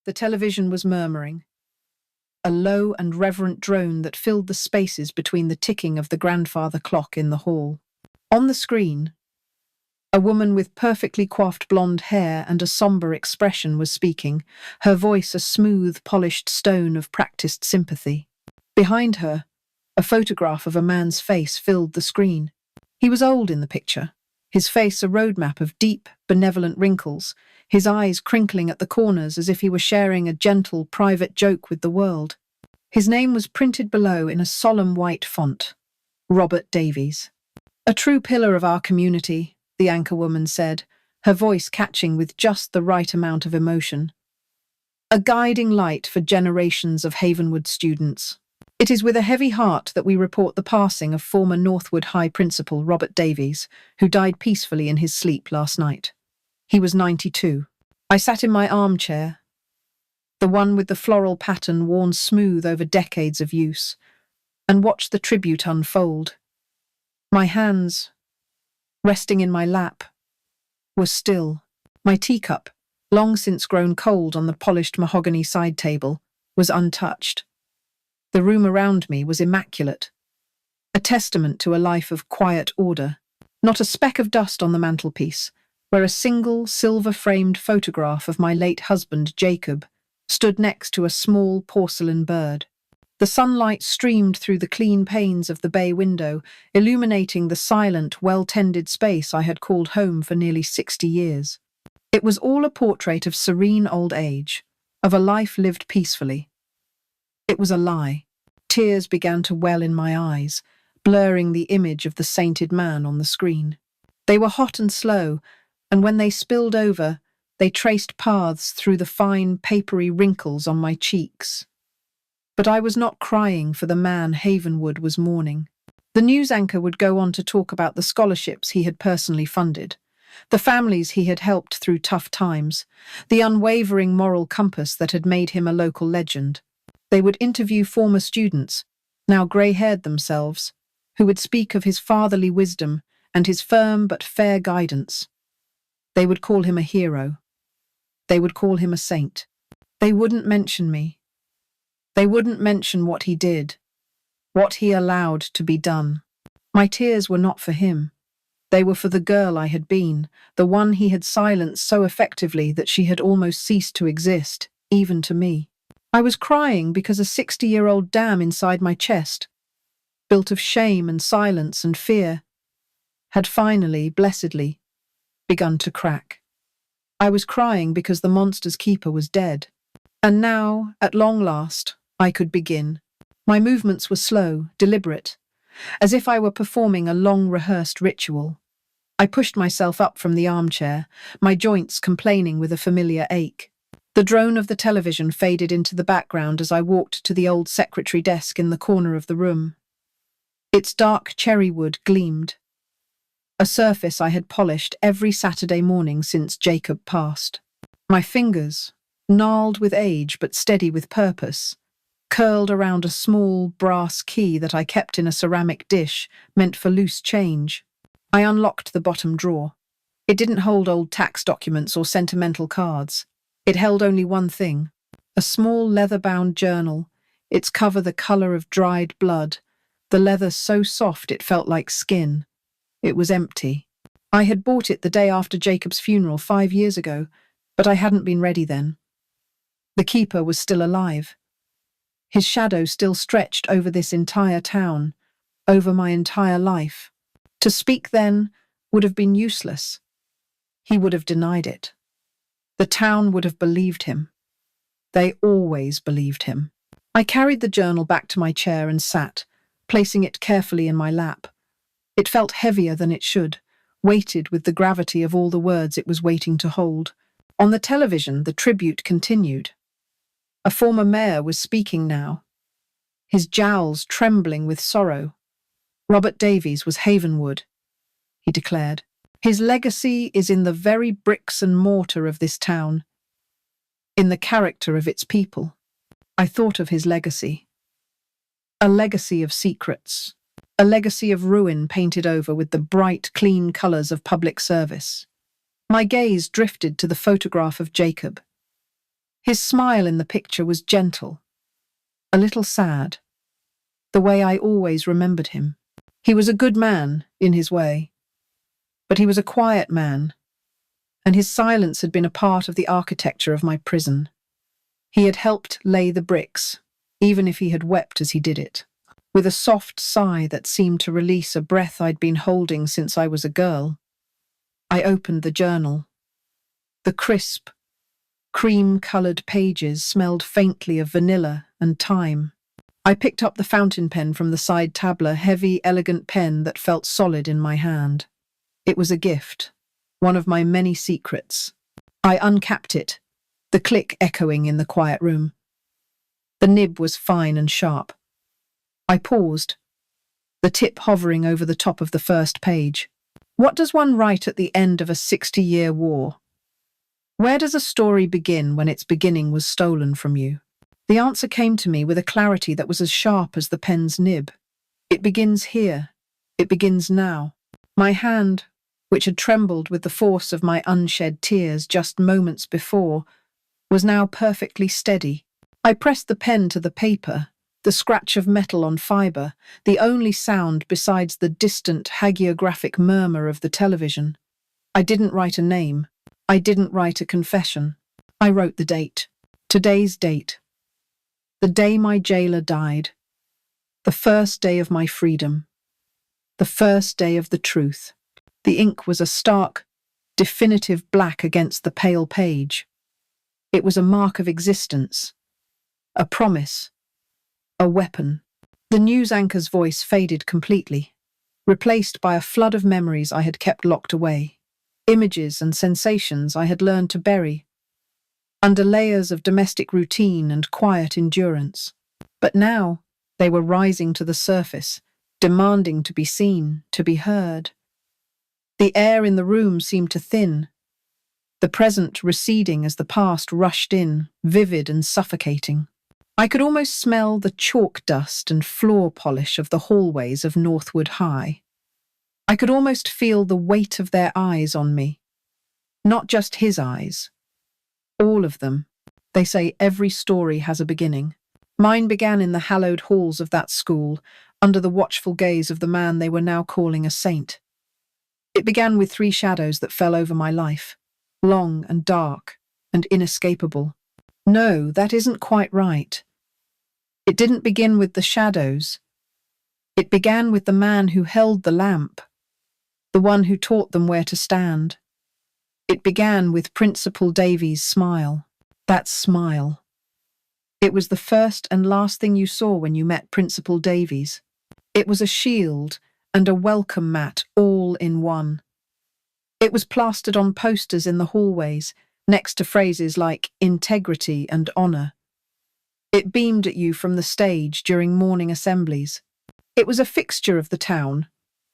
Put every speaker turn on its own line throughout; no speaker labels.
The television was murmuring, a low and reverent drone that filled the spaces between the ticking of the grandfather clock in the hall. On the screen, a woman with perfectly coiffed blonde hair and a somber expression was speaking, her voice a smooth, polished stone of practiced sympathy. Behind her, a photograph of a man's face filled the screen. He was old in the picture, his face a roadmap of deep, benevolent wrinkles, his eyes crinkling at the corners as if he were sharing a gentle, private joke with the world. His name was printed below in a solemn white font, Robert Davies. "A true pillar of our community," the anchorwoman said, her voice catching with just the right amount of emotion. "A guiding light for generations of Havenwood students. It is with a heavy heart that we report the passing of former Northwood High principal Robert Davies, who died peacefully in his sleep last night. He was 92. I sat in my armchair, the one with the floral pattern worn smooth over decades of use, and watched the tribute unfold. My hands, resting in my lap, were still. My teacup, long since grown cold on the polished mahogany side table, was untouched. The room around me was immaculate, a testament to a life of quiet order. Not a speck of dust on the mantelpiece, where a single silver-framed photograph of my late husband, Jacob, stood next to a small porcelain bird. The sunlight streamed through the clean panes of the bay window, illuminating the silent, well-tended space I had called home for nearly 60 years. It was all a portrait of serene old age, of a life lived peacefully. It was a lie. Tears began to well in my eyes, blurring the image of the sainted man on the screen. They were hot and slow, and when they spilled over, they traced paths through the fine, papery wrinkles on my cheeks. But I was not crying for the man Havenwood was mourning. The news anchor would go on to talk about the scholarships he had personally funded, the families he had helped through tough times, the unwavering moral compass that had made him a local legend. They would interview former students, now grey-haired themselves, who would speak of his fatherly wisdom and his firm but fair guidance. They would call him a hero. They would call him a saint. They wouldn't mention me. They wouldn't mention what he did, what he allowed to be done. My tears were not for him. They were for the girl I had been, the one he had silenced so effectively that she had almost ceased to exist, even to me. I was crying because a 60-year-old dam inside my chest, built of shame and silence and fear, had finally, blessedly, begun to crack. I was crying because the monster's keeper was dead. And now, at long last, I could begin. My movements were slow, deliberate, as if I were performing a long-rehearsed ritual. I pushed myself up from the armchair, my joints complaining with a familiar ache. The drone of the television faded into the background as I walked to the old secretary desk in the corner of the room. Its dark cherry wood gleamed, a surface I had polished every Saturday morning since Jacob passed. My fingers, gnarled with age but steady with purpose, curled around a small brass key that I kept in a ceramic dish meant for loose change. I unlocked the bottom drawer. It didn't hold old tax documents or sentimental cards. It held only one thing, a small leather-bound journal, its cover the colour of dried blood, the leather so soft it felt like skin. It was empty. I had bought it the day after Jacob's funeral 5 years ago, but I hadn't been ready then. The keeper was still alive. His shadow still stretched over this entire town, over my entire life. To speak then would have been useless. He would have denied it. The town would have believed him. They always believed him. I carried the journal back to my chair and sat, placing it carefully in my lap. It felt heavier than it should, weighted with the gravity of all the words it was waiting to hold. On the television, the tribute continued. A former mayor was speaking now, his jowls trembling with sorrow. Robert Davies was Havenwood, he declared. His legacy is in the very bricks and mortar of this town, in the character of its people. I thought of his legacy. A legacy of secrets, a legacy of ruin painted over with the bright, clean colours of public service. My gaze drifted to the photograph of Jacob. His smile in the picture was gentle, a little sad, the way I always remembered him. He was a good man, in his way, but he was a quiet man, and his silence had been a part of the architecture of my prison. He had helped lay the bricks, even if he had wept as he did it. With a soft sigh that seemed to release a breath I'd been holding since I was a girl, I opened the journal. The crisp, cream-coloured pages smelled faintly of vanilla and thyme. I picked up the fountain pen from the side tabler, heavy, elegant pen that felt solid in my hand. It was a gift, one of my many secrets. I uncapped it, the click echoing in the quiet room. The nib was fine and sharp. I paused, the tip hovering over the top of the first page. What does one write at the end of a 60-year war? Where does a story begin when its beginning was stolen from you? The answer came to me with a clarity that was as sharp as the pen's nib. It begins here. It begins now. My hand, which had trembled with the force of my unshed tears just moments before, was now perfectly steady. I pressed the pen to the paper, the scratch of metal on fibre, the only sound besides the distant hagiographic murmur of the television. I didn't write a name. I didn't write a confession. I wrote the date. Today's date. The day my jailer died. The first day of my freedom. The first day of the truth. The ink was a stark, definitive black against the pale page. It was a mark of existence, a promise, a weapon. The news anchor's voice faded completely, replaced by a flood of memories I had kept locked away, images and sensations I had learned to bury, under layers of domestic routine and quiet endurance. But now they were rising to the surface, demanding to be seen, to be heard. The air in the room seemed to thin, the present receding as the past rushed in, vivid and suffocating. I could almost smell the chalk dust and floor polish of the hallways of Northwood High. I could almost feel the weight of their eyes on me. Not just his eyes. All of them. They say every story has a beginning. Mine began in the hallowed halls of that school, under the watchful gaze of the man they were now calling a saint. It began with 3 shadows that fell over my life, long and dark and inescapable. No, that isn't quite right. It didn't begin with the shadows. It began with the man who held the lamp, the one who taught them where to stand. It began with Principal Davies' smile. That smile. It was the first and last thing you saw when you met Principal Davies. It was a shield and a welcome mat all in one. It was plastered on posters in the hallways, next to phrases like integrity and honour. It beamed at you from the stage during morning assemblies. It was a fixture of the town,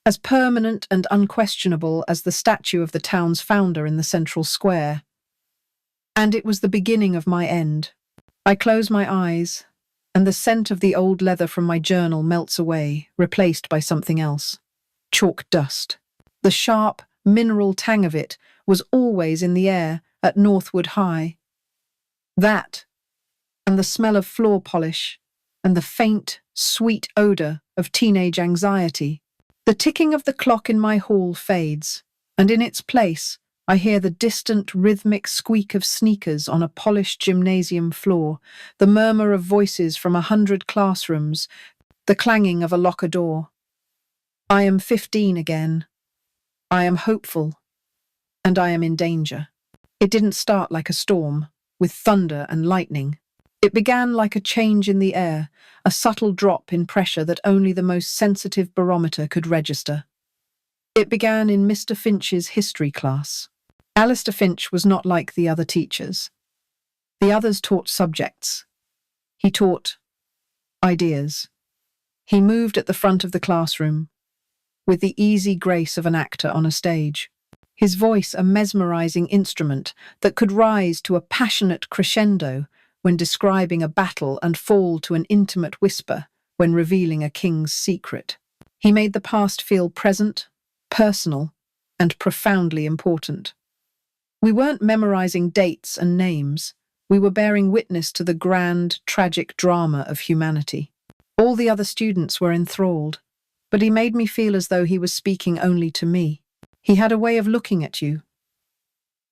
as permanent and unquestionable as the statue of the town's founder in the central square. And it was the beginning of my end. I close my eyes, and the scent of the old leather from my journal melts away, replaced by something else. Chalk dust. The sharp, mineral tang of it was always in the air at Northwood High. That, and the smell of floor polish, and the faint, sweet odour of teenage anxiety. The ticking of the clock in my hall fades, and in its place, I hear the distant, rhythmic squeak of sneakers on a polished gymnasium floor, the murmur of voices from 100 classrooms, the clanging of a locker door. I am 15 again. I am hopeful, and I am in danger. It didn't start like a storm, with thunder and lightning. It began like a change in the air, a subtle drop in pressure that only the most sensitive barometer could register. It began in Mr. Finch's history class. Alistair Finch was not like the other teachers. The others taught subjects. He taught ideas. He moved at the front of the classroom, with the easy grace of an actor on a stage. His voice a mesmerizing instrument that could rise to a passionate crescendo when describing a battle and fall to an intimate whisper when revealing a king's secret. He made the past feel present, personal, and profoundly important. We weren't memorizing dates and names. We were bearing witness to the grand, tragic drama of humanity. All the other students were enthralled, but he made me feel as though he was speaking only to me. He had a way of looking at you,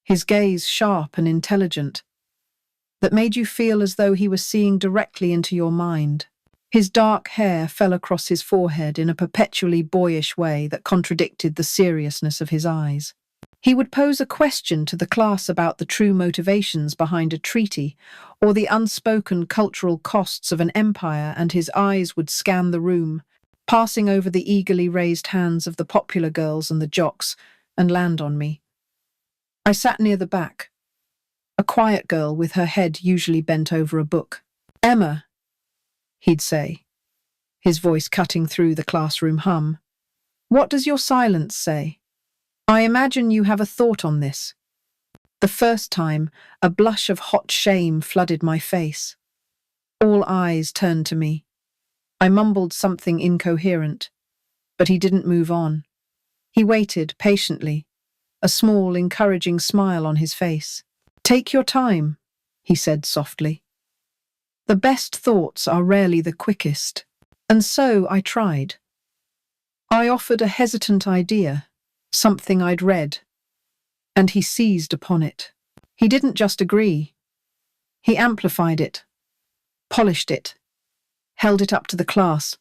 his gaze sharp and intelligent, that made you feel as though he was seeing directly into your mind. His dark hair fell across his forehead in a perpetually boyish way that contradicted the seriousness of his eyes. He would pose a question to the class about the true motivations behind a treaty or the unspoken cultural costs of an empire, and his eyes would scan the room, passing over the eagerly raised hands of the popular girls and the jocks, and land on me. I sat near the back, a quiet girl with her head usually bent over a book. "Emma," he'd say, his voice cutting through the classroom hum, "what does your silence say? I imagine you have a thought on this." The first time, a blush of hot shame flooded my face. All eyes turned to me. I mumbled something incoherent, but he didn't move on. He waited patiently, a small, encouraging smile on his face. "Take your time," he said softly. "The best thoughts are rarely the quickest." And so I tried. I offered a hesitant idea, something I'd read, and he seized upon it. He didn't just agree. He amplified it, polished it, held it up to the class,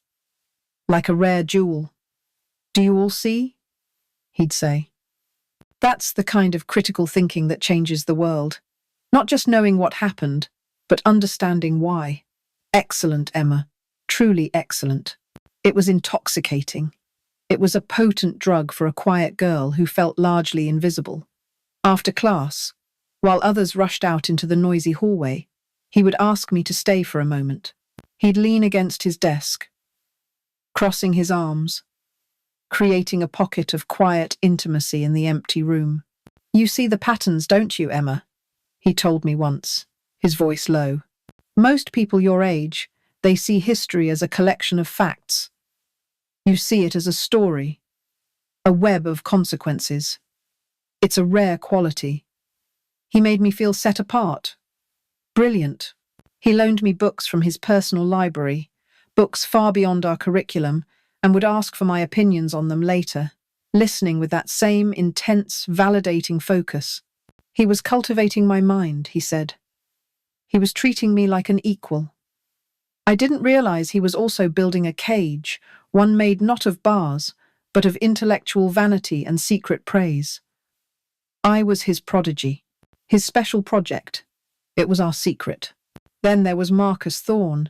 like a rare jewel. "Do you all see?" he'd say. "That's the kind of critical thinking that changes the world. Not just knowing what happened, but understanding why." Excellent, Emma. Truly excellent. It was intoxicating. It was a potent drug for a quiet girl who felt largely invisible. After class, while others rushed out into the noisy hallway, he would ask me to stay for a moment. He'd lean against his desk, crossing his arms, creating a pocket of quiet intimacy in the empty room. "You see the patterns, don't you, Emma?" he told me once, his voice low. "Most people your age, they see history as a collection of facts. You see it as a story, a web of consequences. It's a rare quality." He made me feel set apart, brilliant. He loaned me books from his personal library, books far beyond our curriculum, and would ask for my opinions on them later, listening with that same intense, validating focus. He was cultivating my mind, he said. He was treating me like an equal. I didn't realize he was also building a cage, one made not of bars, but of intellectual vanity and secret praise. I was his prodigy, his special project. It was our secret. Then there was Marcus Thorne.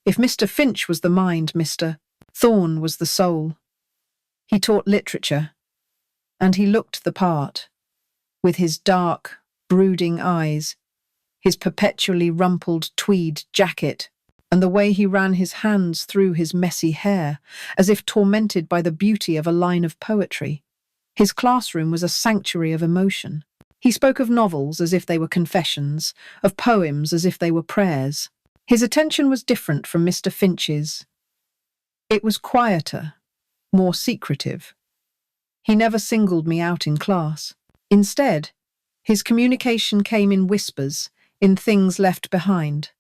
If Mr. Finch was the mind, Mr. Thorne was the soul. He taught literature, and he looked the part, with his dark, brooding eyes, his perpetually rumpled tweed jacket, and the way he ran his hands through his messy hair, as if tormented by the beauty of a line of poetry. His classroom was a sanctuary of emotion. He spoke of novels as if they were confessions, of poems as if they were prayers. His attention was different from Mr. Finch's. It was quieter, more secretive. He never singled me out in class. Instead, his communication came in whispers, in things left behind.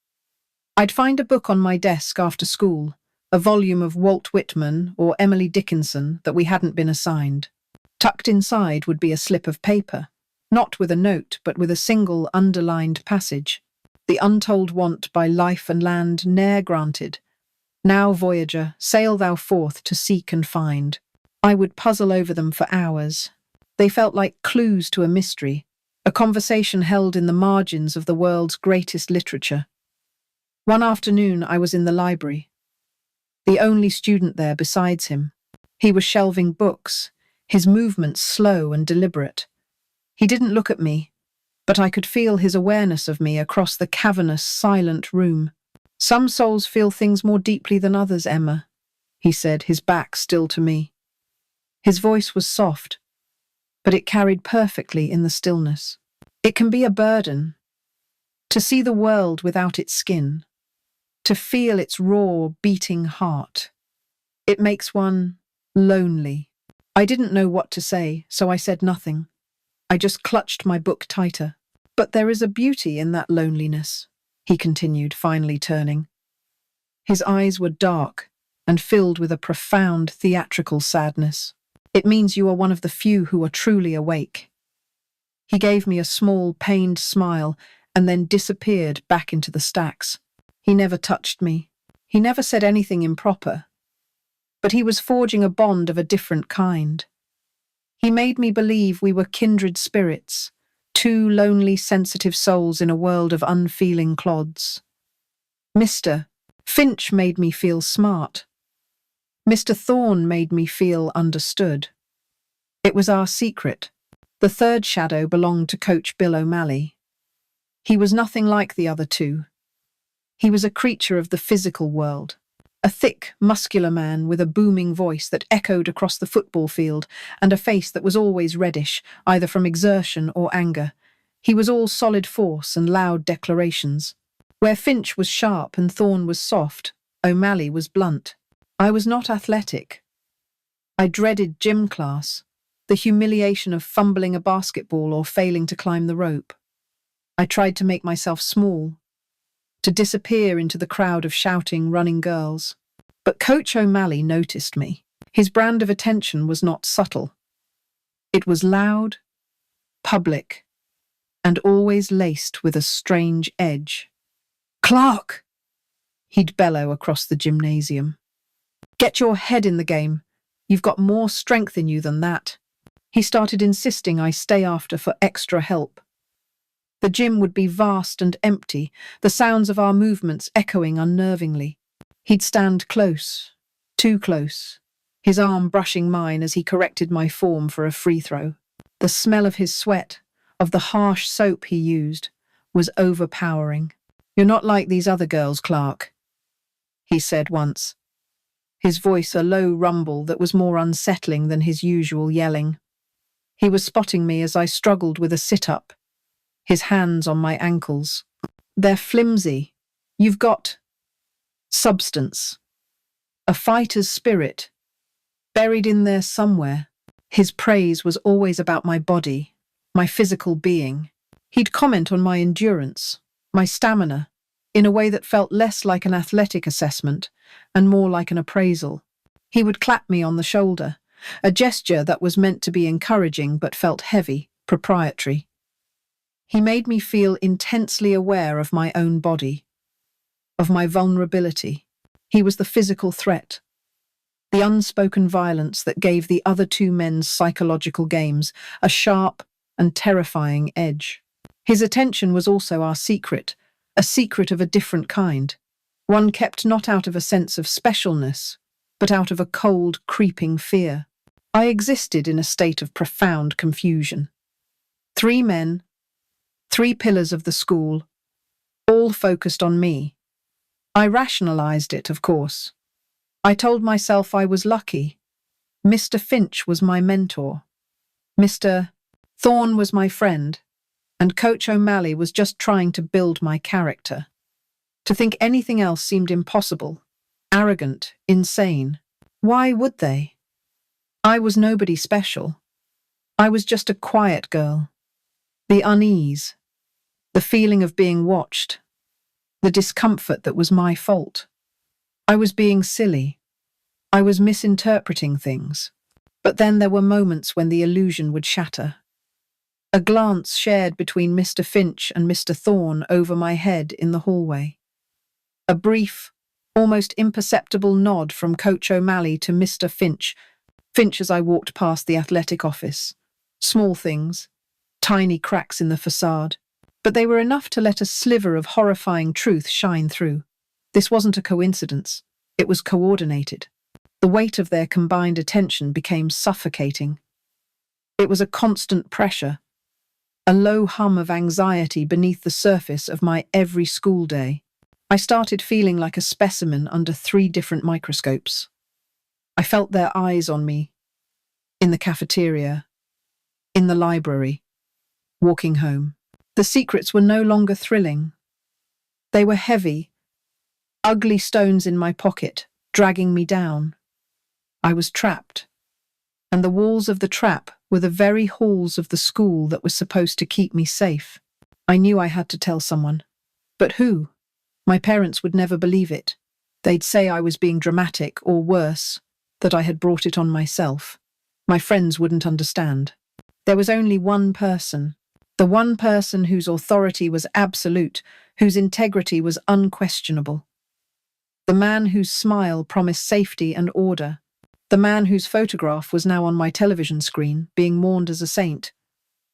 I'd find a book on my desk after school, a volume of Walt Whitman or Emily Dickinson that we hadn't been assigned. Tucked inside would be a slip of paper, not with a note, but with a single underlined passage. "The untold want by life and land ne'er granted. Now, voyager, sail thou forth to seek and find." I would puzzle over them for hours. They felt like clues to a mystery, a conversation held in the margins of the world's greatest literature. One afternoon, I was in the library, the only student there besides him. He was shelving books, his movements slow and deliberate. He didn't look at me, but I could feel his awareness of me across the cavernous, silent room. "Some souls feel things more deeply than others, Emma," he said, his back still to me. His voice was soft, but it carried perfectly in the stillness. "It can be a burden, to see the world without its skin, to feel its raw, beating heart. It makes one lonely." I didn't know what to say, so I said nothing. I just clutched my book tighter. But there is a beauty in that loneliness, he continued, finally turning. His eyes were dark and filled with a profound theatrical sadness. It means you are one of the few who are truly awake. He gave me a small, pained smile and then disappeared back into the stacks. He never touched me. He never said anything improper. But he was forging a bond of a different kind. He made me believe we were kindred spirits, two lonely, sensitive souls in a world of unfeeling clods. Mr. Finch made me feel smart. Mr. Thorne made me feel understood. It was our secret. The third shadow belonged to Coach Bill O'Malley. He was nothing like the other two. He was a creature of the physical world, a thick, muscular man with a booming voice that echoed across the football field and a face that was always reddish, either from exertion or anger. He was all solid force and loud declarations. Where Finch was sharp and Thorne was soft, O'Malley was blunt. I was not athletic. I dreaded gym class, the humiliation of fumbling a basketball or failing to climb the rope. I tried to make myself small, to disappear into the crowd of shouting, running girls. But Coach O'Malley noticed me. His brand of attention was not subtle. It was loud, public, and always laced with a strange edge. "Clarke!" he'd bellow across the gymnasium. "Get your head in the game. You've got more strength in you than that." He started insisting I stay after for extra help. The gym would be vast and empty, the sounds of our movements echoing unnervingly. He'd stand close, too close, his arm brushing mine as he corrected my form for a free throw. The smell of his sweat, of the harsh soap he used, was overpowering. "You're not like these other girls, Clarke," he said once, his voice a low rumble that was more unsettling than his usual yelling. He was spotting me as I struggled with a sit-up, his hands on my ankles. "They're flimsy. You've got substance, a fighter's spirit, buried in there somewhere." His praise was always about my body, my physical being. He'd comment on my endurance, my stamina, in a way that felt less like an athletic assessment and more like an appraisal. He would clap me on the shoulder, a gesture that was meant to be encouraging but felt heavy, proprietary. He made me feel intensely aware of my own body, of my vulnerability. He was the physical threat, the unspoken violence that gave the other two men's psychological games a sharp and terrifying edge. His attention was also our secret, a secret of a different kind, one kept not out of a sense of specialness, but out of a cold, creeping fear. I existed in a state of profound confusion. 3 men, 3 pillars of the school, all focused on me. I rationalized it, of course. I told myself I was lucky. Mr. Finch was my mentor. Mr. Thorne was my friend, and Coach O'Malley was just trying to build my character. To think anything else seemed impossible, arrogant, insane. Why would they? I was nobody special. I was just a quiet girl. The unease, the feeling of being watched, the discomfort that was my fault. I was being silly. I was misinterpreting things. But then there were moments when the illusion would shatter. A glance shared between Mr. Finch and Mr. Thorne over my head in the hallway. A brief, almost imperceptible nod from Coach O'Malley to Mr. Finch as I walked past the athletic office. Small things, tiny cracks in the facade, but they were enough to let a sliver of horrifying truth shine through. This wasn't a coincidence. It was coordinated. The weight of their combined attention became suffocating. It was a constant pressure, a low hum of anxiety beneath the surface of my every school day. I started feeling like a specimen under 3 different microscopes. I felt their eyes on me, in the cafeteria, in the library, walking home. The secrets were no longer thrilling. They were heavy, ugly stones in my pocket, dragging me down. I was trapped, and the walls of the trap were the very halls of the school that was supposed to keep me safe. I knew I had to tell someone. But who? My parents would never believe it. They'd say I was being dramatic, or worse, that I had brought it on myself. My friends wouldn't understand. There was only one person, the one person whose authority was absolute, whose integrity was unquestionable. The man whose smile promised safety and order. The man whose photograph was now on my television screen, being mourned as a saint.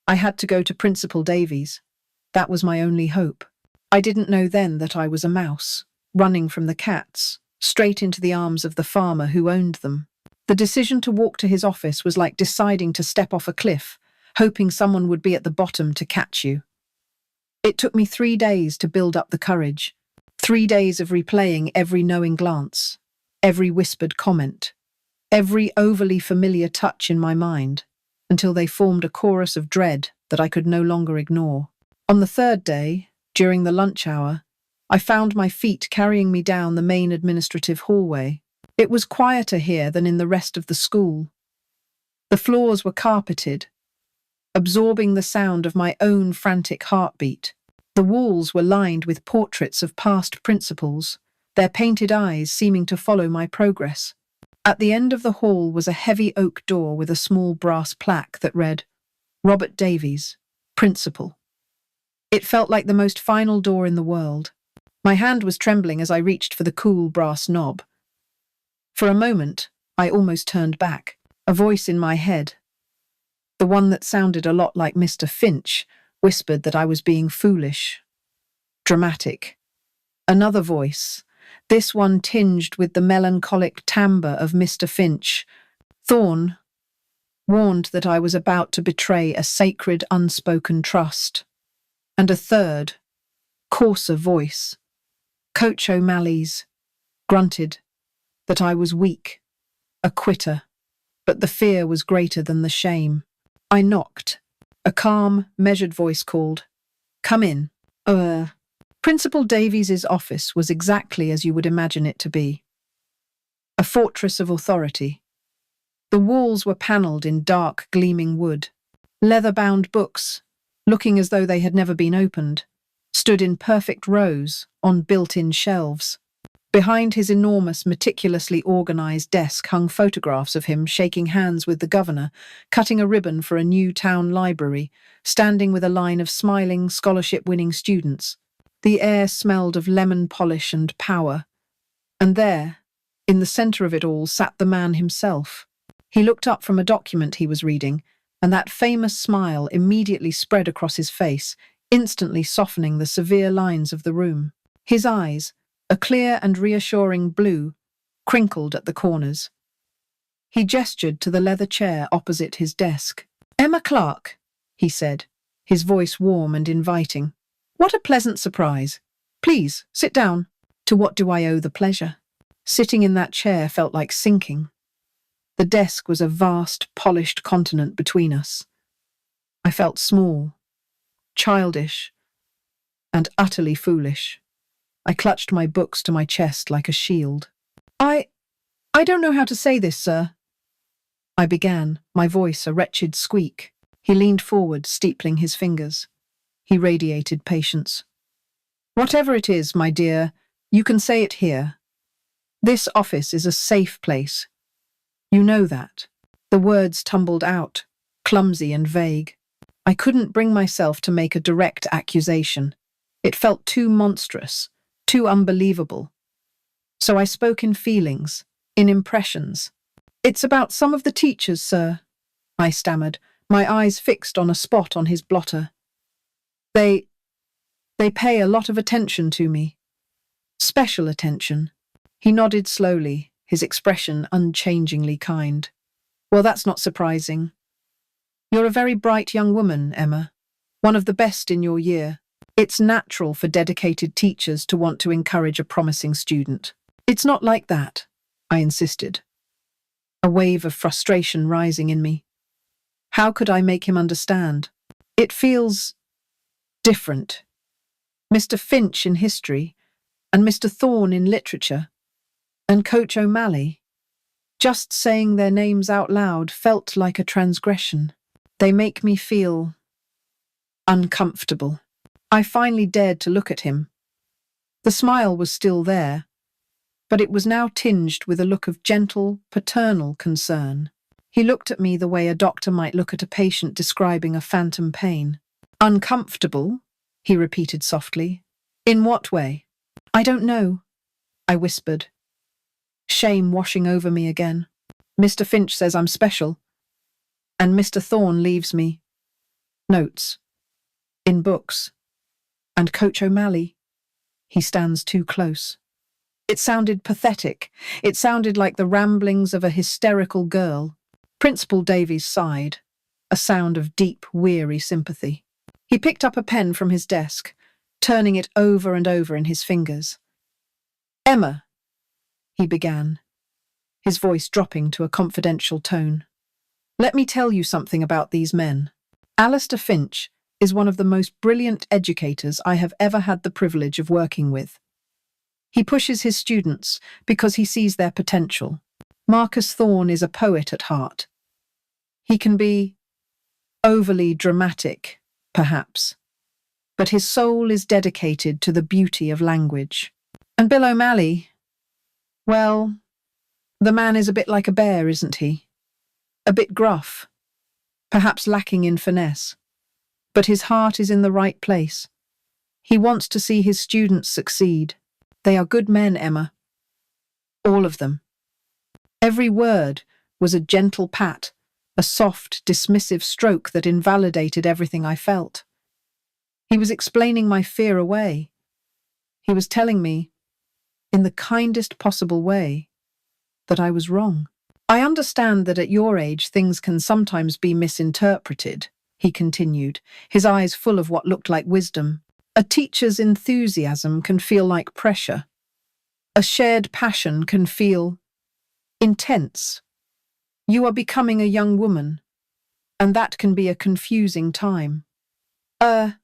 I had to go to Principal Davies. That was my only hope. I didn't know then that I was a mouse, running from the cats, straight into the arms of the farmer who owned them. The decision to walk to his office was like deciding to step off a cliff, hoping someone would be at the bottom to catch you. It took me 3 days to build up the courage, 3 days of replaying every knowing glance, every whispered comment, every overly familiar touch in my mind, until they formed a chorus of dread that I could no longer ignore. On the 3rd day, during the lunch hour, I found my feet carrying me down the main administrative hallway. It was quieter here than in the rest of the school. The floors were carpeted, absorbing the sound of my own frantic heartbeat. The walls were lined with portraits of past principals, their painted eyes seeming to follow my progress. At the end of the hall was a heavy oak door with a small brass plaque that read, "Robert Davies, Principal." It felt like the most final door in the world. My hand was trembling as I reached for the cool brass knob. For a moment, I almost turned back. A voice in my head, the one that sounded a lot like Mr. Finch, whispered that I was being foolish, dramatic. Another voice, this one tinged with the melancholic timbre of Mr. Finch, Thorne, warned that I was about to betray a sacred unspoken trust. And a third, coarser voice, Coach O'Malley's, grunted that I was weak, a quitter, but the fear was greater than the shame. I knocked. A calm, measured voice called, "Come in." Principal Davies's office was exactly as you would imagine it to be. A fortress of authority. The walls were panelled in dark, gleaming wood. Leather-bound books, looking as though they had never been opened, stood in perfect rows on built-in shelves. Behind his enormous, meticulously organised desk hung photographs of him shaking hands with the governor, cutting a ribbon for a new town library, standing with a line of smiling, scholarship-winning students. The air smelled of lemon polish and power. And there, in the centre of it all, sat the man himself. He looked up from a document he was reading, and that famous smile immediately spread across his face, instantly softening the severe lines of the room. His eyes, a clear and reassuring blue, crinkled at the corners. He gestured to the leather chair opposite his desk. "Emma Clarke," he said, his voice warm and inviting. "What a pleasant surprise. Please, sit down. To what do I owe the pleasure?" Sitting in that chair felt like sinking. The desk was a vast, polished continent between us. I felt small, childish, and utterly foolish. I clutched my books to my chest like a shield. I don't know how to say this, sir," I began, my voice a wretched squeak. He leaned forward, steepling his fingers. He radiated patience. "Whatever it is, my dear, you can say it here. This office is a safe place. You know that." The words tumbled out, clumsy and vague. I couldn't bring myself to make a direct accusation. It felt too monstrous, too unbelievable. So I spoke in feelings, in impressions. "It's about some of the teachers, sir," I stammered, my eyes fixed on a spot on his blotter. They pay a lot of attention to me. Special attention." He nodded slowly, his expression unchangingly kind. "Well, that's not surprising. You're a very bright young woman, Emma. One of the best in your year. It's natural for dedicated teachers to want to encourage a promising student." "It's not like that," I insisted, a wave of frustration rising in me. How could I make him understand? "It feels different. Mr. Finch in history, and Mr. Thorne in literature, and Coach O'Malley. Just saying their names out loud felt like a transgression. They make me feel uncomfortable." I finally dared to look at him. The smile was still there, but it was now tinged with a look of gentle, paternal concern. He looked at me the way a doctor might look at a patient describing a phantom pain. Uncomfortable? He repeated softly. In what way? I don't know, I whispered, shame washing over me again. Mr. Finch says I'm special, and Mr. Thorne leaves me notes in books. And Coach O'Malley, he stands too close. It sounded pathetic. It sounded like the ramblings of a hysterical girl. Principal Davies sighed, a sound of deep, weary sympathy. He picked up a pen from his desk, turning it over and over in his fingers. Emma, he began, his voice dropping to a confidential tone. Let me tell you something about these men. Alistair Finch is one of the most brilliant educators I have ever had the privilege of working with. He pushes his students because he sees their potential. Marcus Thorne is a poet at heart. He can be overly dramatic, perhaps, but his soul is dedicated to the beauty of language. And Bill O'Malley, well, the man is a bit like a bear, isn't he? A bit gruff, perhaps lacking in finesse, but his heart is in the right place. He wants to see his students succeed. They are good men, Emma. All of them. Every word was a gentle pat, a soft, dismissive stroke that invalidated everything I felt. He was explaining my fear away. He was telling me, in the kindest possible way, that I was wrong. I understand that at your age things can sometimes be misinterpreted, he continued, his eyes full of what looked like wisdom. A teacher's enthusiasm can feel like pressure. A shared passion can feel intense. You are becoming a young woman, and that can be a confusing time. A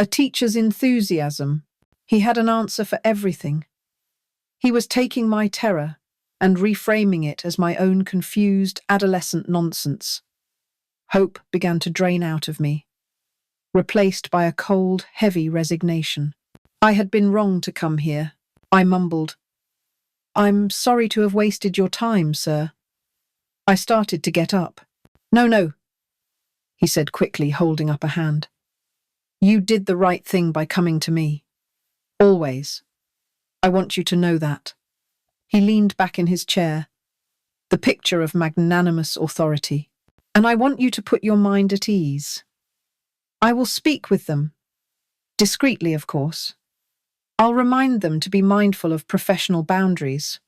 teacher's enthusiasm. He had an answer for everything. He was taking my terror and reframing it as my own confused adolescent nonsense. Hope began to drain out of me, replaced by a cold, heavy resignation. I had been wrong to come here, I mumbled. I'm sorry to have wasted your time, sir. I started to get up. No, he said quickly, holding up a hand. You did the right thing by coming to me. Always. I want you to know that. He leaned back in his chair, the picture of magnanimous authority. And I want you to put your mind at ease. I will speak with them. Discreetly, of course. I'll remind them to be mindful of professional boundaries.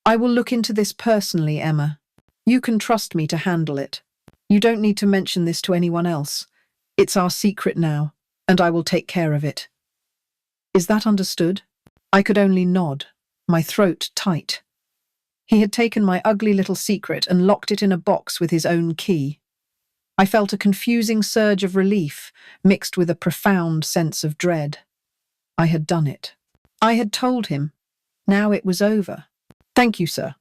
I will look into this personally, Emma. You can trust me to handle it. You don't need to mention this to anyone else. It's our secret now, and I will take care of it. Is that understood? I could only nod, my throat tight. He had taken my ugly little secret and locked it in a box with his own key. I felt a confusing surge of relief mixed with a profound sense of dread. I had done it. I had told him. Now it was over. Thank you, sir,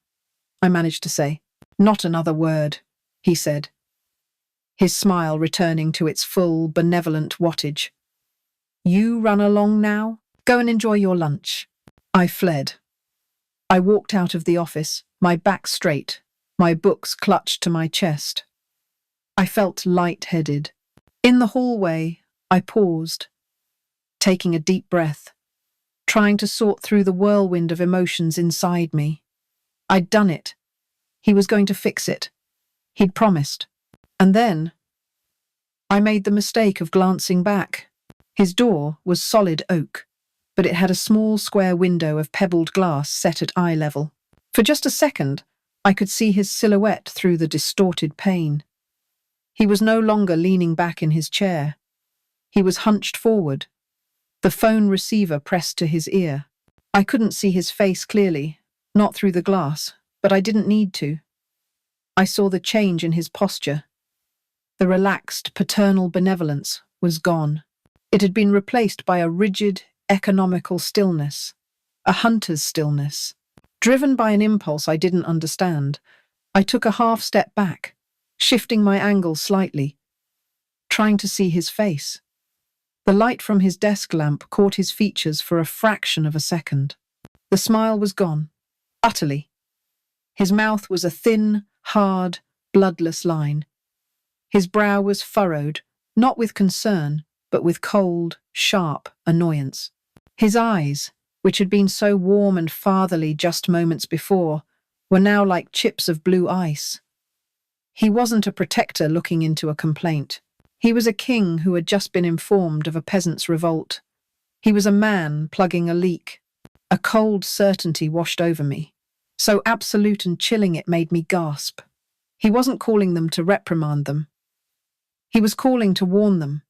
I managed to say. Not another word, he said, his smile returning to its full, benevolent wattage. You run along now? Go and enjoy your lunch. I fled. I walked out of the office, my back straight, my books clutched to my chest. I felt light-headed. In the hallway, I paused, taking a deep breath, trying to sort through the whirlwind of emotions inside me. I'd done it. He was going to fix it. He'd promised. And then I made the mistake of glancing back. His door was solid oak, but it had a small square window of pebbled glass set at eye level. For just a second, I could see his silhouette through the distorted pane. He was no longer leaning back in his chair. He was hunched forward, the phone receiver pressed to his ear. I couldn't see his face clearly, not through the glass, but I didn't need to. I saw the change in his posture. The relaxed, paternal benevolence was gone. It had been replaced by a rigid, economical stillness, a hunter's stillness. Driven by an impulse I didn't understand, I took a half step back, shifting my angle slightly, trying to see his face. The light from his desk lamp caught his features for a fraction of a second. The smile was gone, utterly. His mouth was a thin, hard, bloodless line. His brow was furrowed, not with concern, but with cold, sharp annoyance. His eyes, which had been so warm and fatherly just moments before, were now like chips of blue ice. He wasn't a protector looking into a complaint. He was a king who had just been informed of a peasant's revolt. He was a man plugging a leak. A cold certainty washed over me, so absolute and chilling it made me gasp. He wasn't calling them to reprimand them. He was calling to warn them.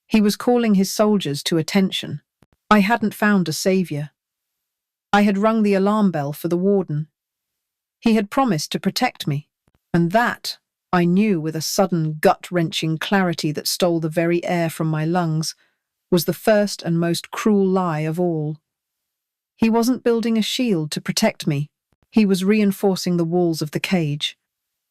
He was calling his soldiers to attention. I hadn't found a saviour. I had rung the alarm bell for the warden. He had promised to protect me, and that, I knew with a sudden gut-wrenching clarity that stole the very air from my lungs, was the first and most cruel lie of all. He wasn't building a shield to protect me. He was reinforcing the walls of the cage,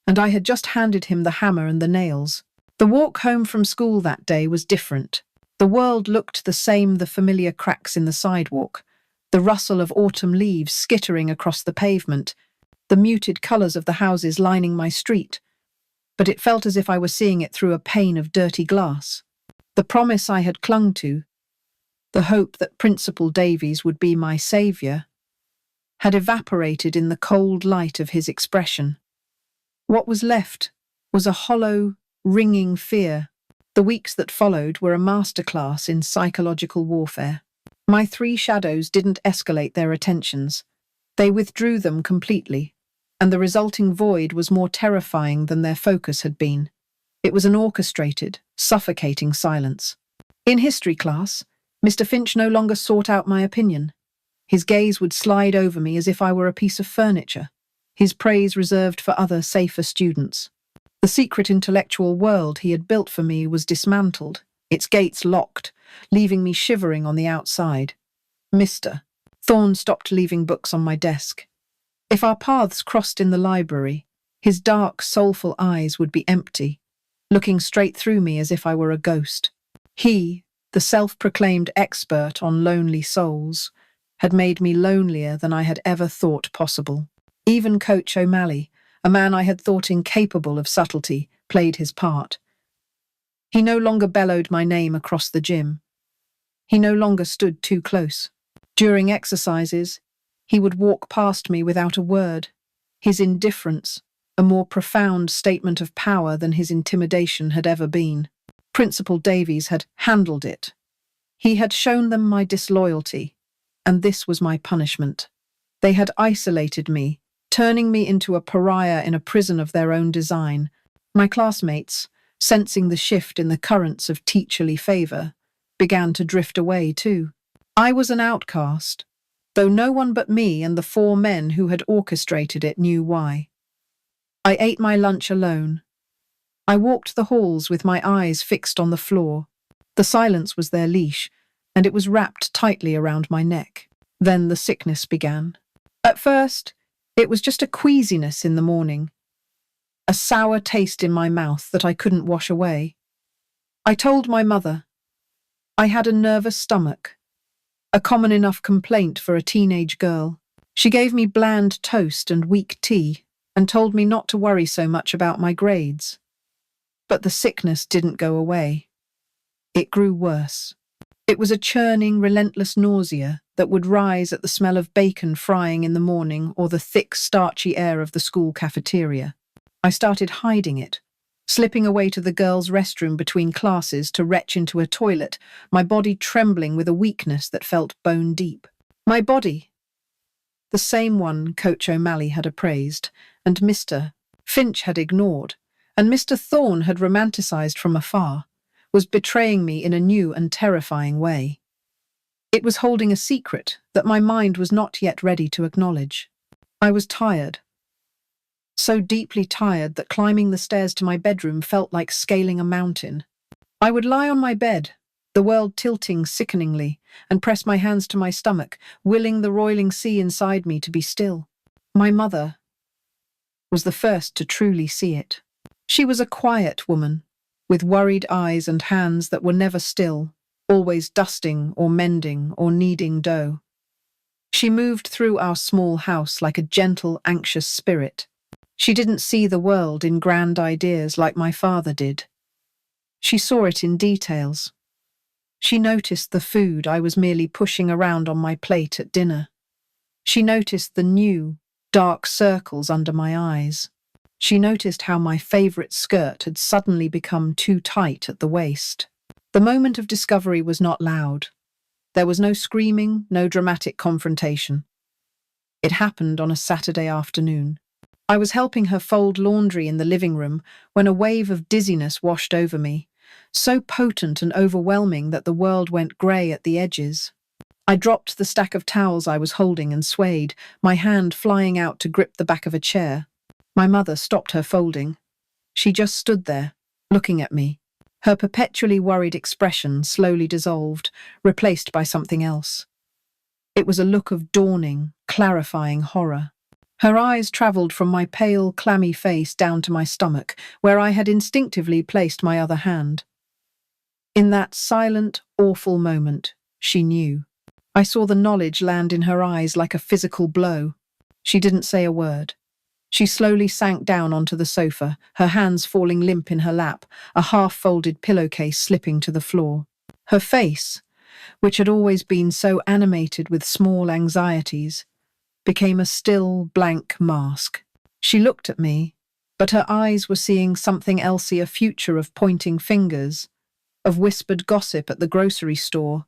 and I had just handed him the hammer and the nails. The walk home from school that day was different. The world looked the same, the familiar cracks in the sidewalk, the rustle of autumn leaves skittering across the pavement, the muted colours of the houses lining my street. But it felt as if I were seeing it through a pane of dirty glass. The promise I had clung to, the hope that Principal Davies would be my saviour, had evaporated in the cold light of his expression. What was left was a hollow, ringing fear. The weeks that followed were a masterclass in psychological warfare. My three shadows didn't escalate their attentions. They withdrew them completely, and the resulting void was more terrifying than their focus had been. It was an orchestrated, suffocating silence. In history class, Mr. Finch no longer sought out my opinion. His gaze would slide over me as if I were a piece of furniture, his praise reserved for other, safer students. The secret intellectual world he had built for me was dismantled, its gates locked, leaving me shivering on the outside. Mr. Thorne stopped leaving books on my desk. If our paths crossed in the library, his dark, soulful eyes would be empty, looking straight through me as if I were a ghost. He, the self-proclaimed expert on lonely souls, had made me lonelier than I had ever thought possible. Even Coach O'Malley, a man I had thought incapable of subtlety, played his part. He no longer bellowed my name across the gym. He no longer stood too close. During exercises, he would walk past me without a word, his indifference a more profound statement of power than his intimidation had ever been. Principal Davies had handled it. He had shown them my disloyalty, and this was my punishment. They had isolated me, turning me into a pariah in a prison of their own design. My classmates, sensing the shift in the currents of teacherly favour, began to drift away too. I was an outcast, though no one but me and the four men who had orchestrated it knew why. I ate my lunch alone. I walked the halls with my eyes fixed on the floor. The silence was their leash, and it was wrapped tightly around my neck. Then the sickness began. At first, it was just a queasiness in the morning, a sour taste in my mouth that I couldn't wash away. I told my mother. I had a nervous stomach, a common enough complaint for a teenage girl. She gave me bland toast and weak tea and told me not to worry so much about my grades. But the sickness didn't go away. It grew worse. It was a churning, relentless nausea that would rise at the smell of bacon frying in the morning or the thick, starchy air of the school cafeteria. I started hiding it, slipping away to the girls' restroom between classes to retch into a toilet, my body trembling with a weakness that felt bone deep. My body, the same one Coach O'Malley had appraised, and Mr. Finch had ignored, and Mr. Thorne had romanticised from afar, was betraying me in a new and terrifying way. It was holding a secret that my mind was not yet ready to acknowledge. I was tired. So deeply tired that climbing the stairs to my bedroom felt like scaling a mountain. I would lie on my bed, the world tilting sickeningly, and press my hands to my stomach, willing the roiling sea inside me to be still. My mother was the first to truly see it. She was a quiet woman, with worried eyes and hands that were never still, always dusting or mending or kneading dough. She moved through our small house like a gentle, anxious spirit. She didn't see the world in grand ideas like my father did. She saw it in details. She noticed the food I was merely pushing around on my plate at dinner. She noticed the new, dark circles under my eyes. She noticed how my favorite skirt had suddenly become too tight at the waist. The moment of discovery was not loud. There was no screaming, no dramatic confrontation. It happened on a Saturday afternoon. I was helping her fold laundry in the living room when a wave of dizziness washed over me, so potent and overwhelming that the world went grey at the edges. I dropped the stack of towels I was holding and swayed, my hand flying out to grip the back of a chair. My mother stopped her folding. She just stood there, looking at me. Her perpetually worried expression slowly dissolved, replaced by something else. It was a look of dawning, clarifying horror. Her eyes travelled from my pale, clammy face down to my stomach, where I had instinctively placed my other hand. In that silent, awful moment, she knew. I saw the knowledge land in her eyes like a physical blow. She didn't say a word. She slowly sank down onto the sofa, her hands falling limp in her lap, a half-folded pillowcase slipping to the floor. Her face, which had always been so animated with small anxieties, became a still, blank mask. She looked at me, but her eyes were seeing something else, a future of pointing fingers, of whispered gossip at the grocery store,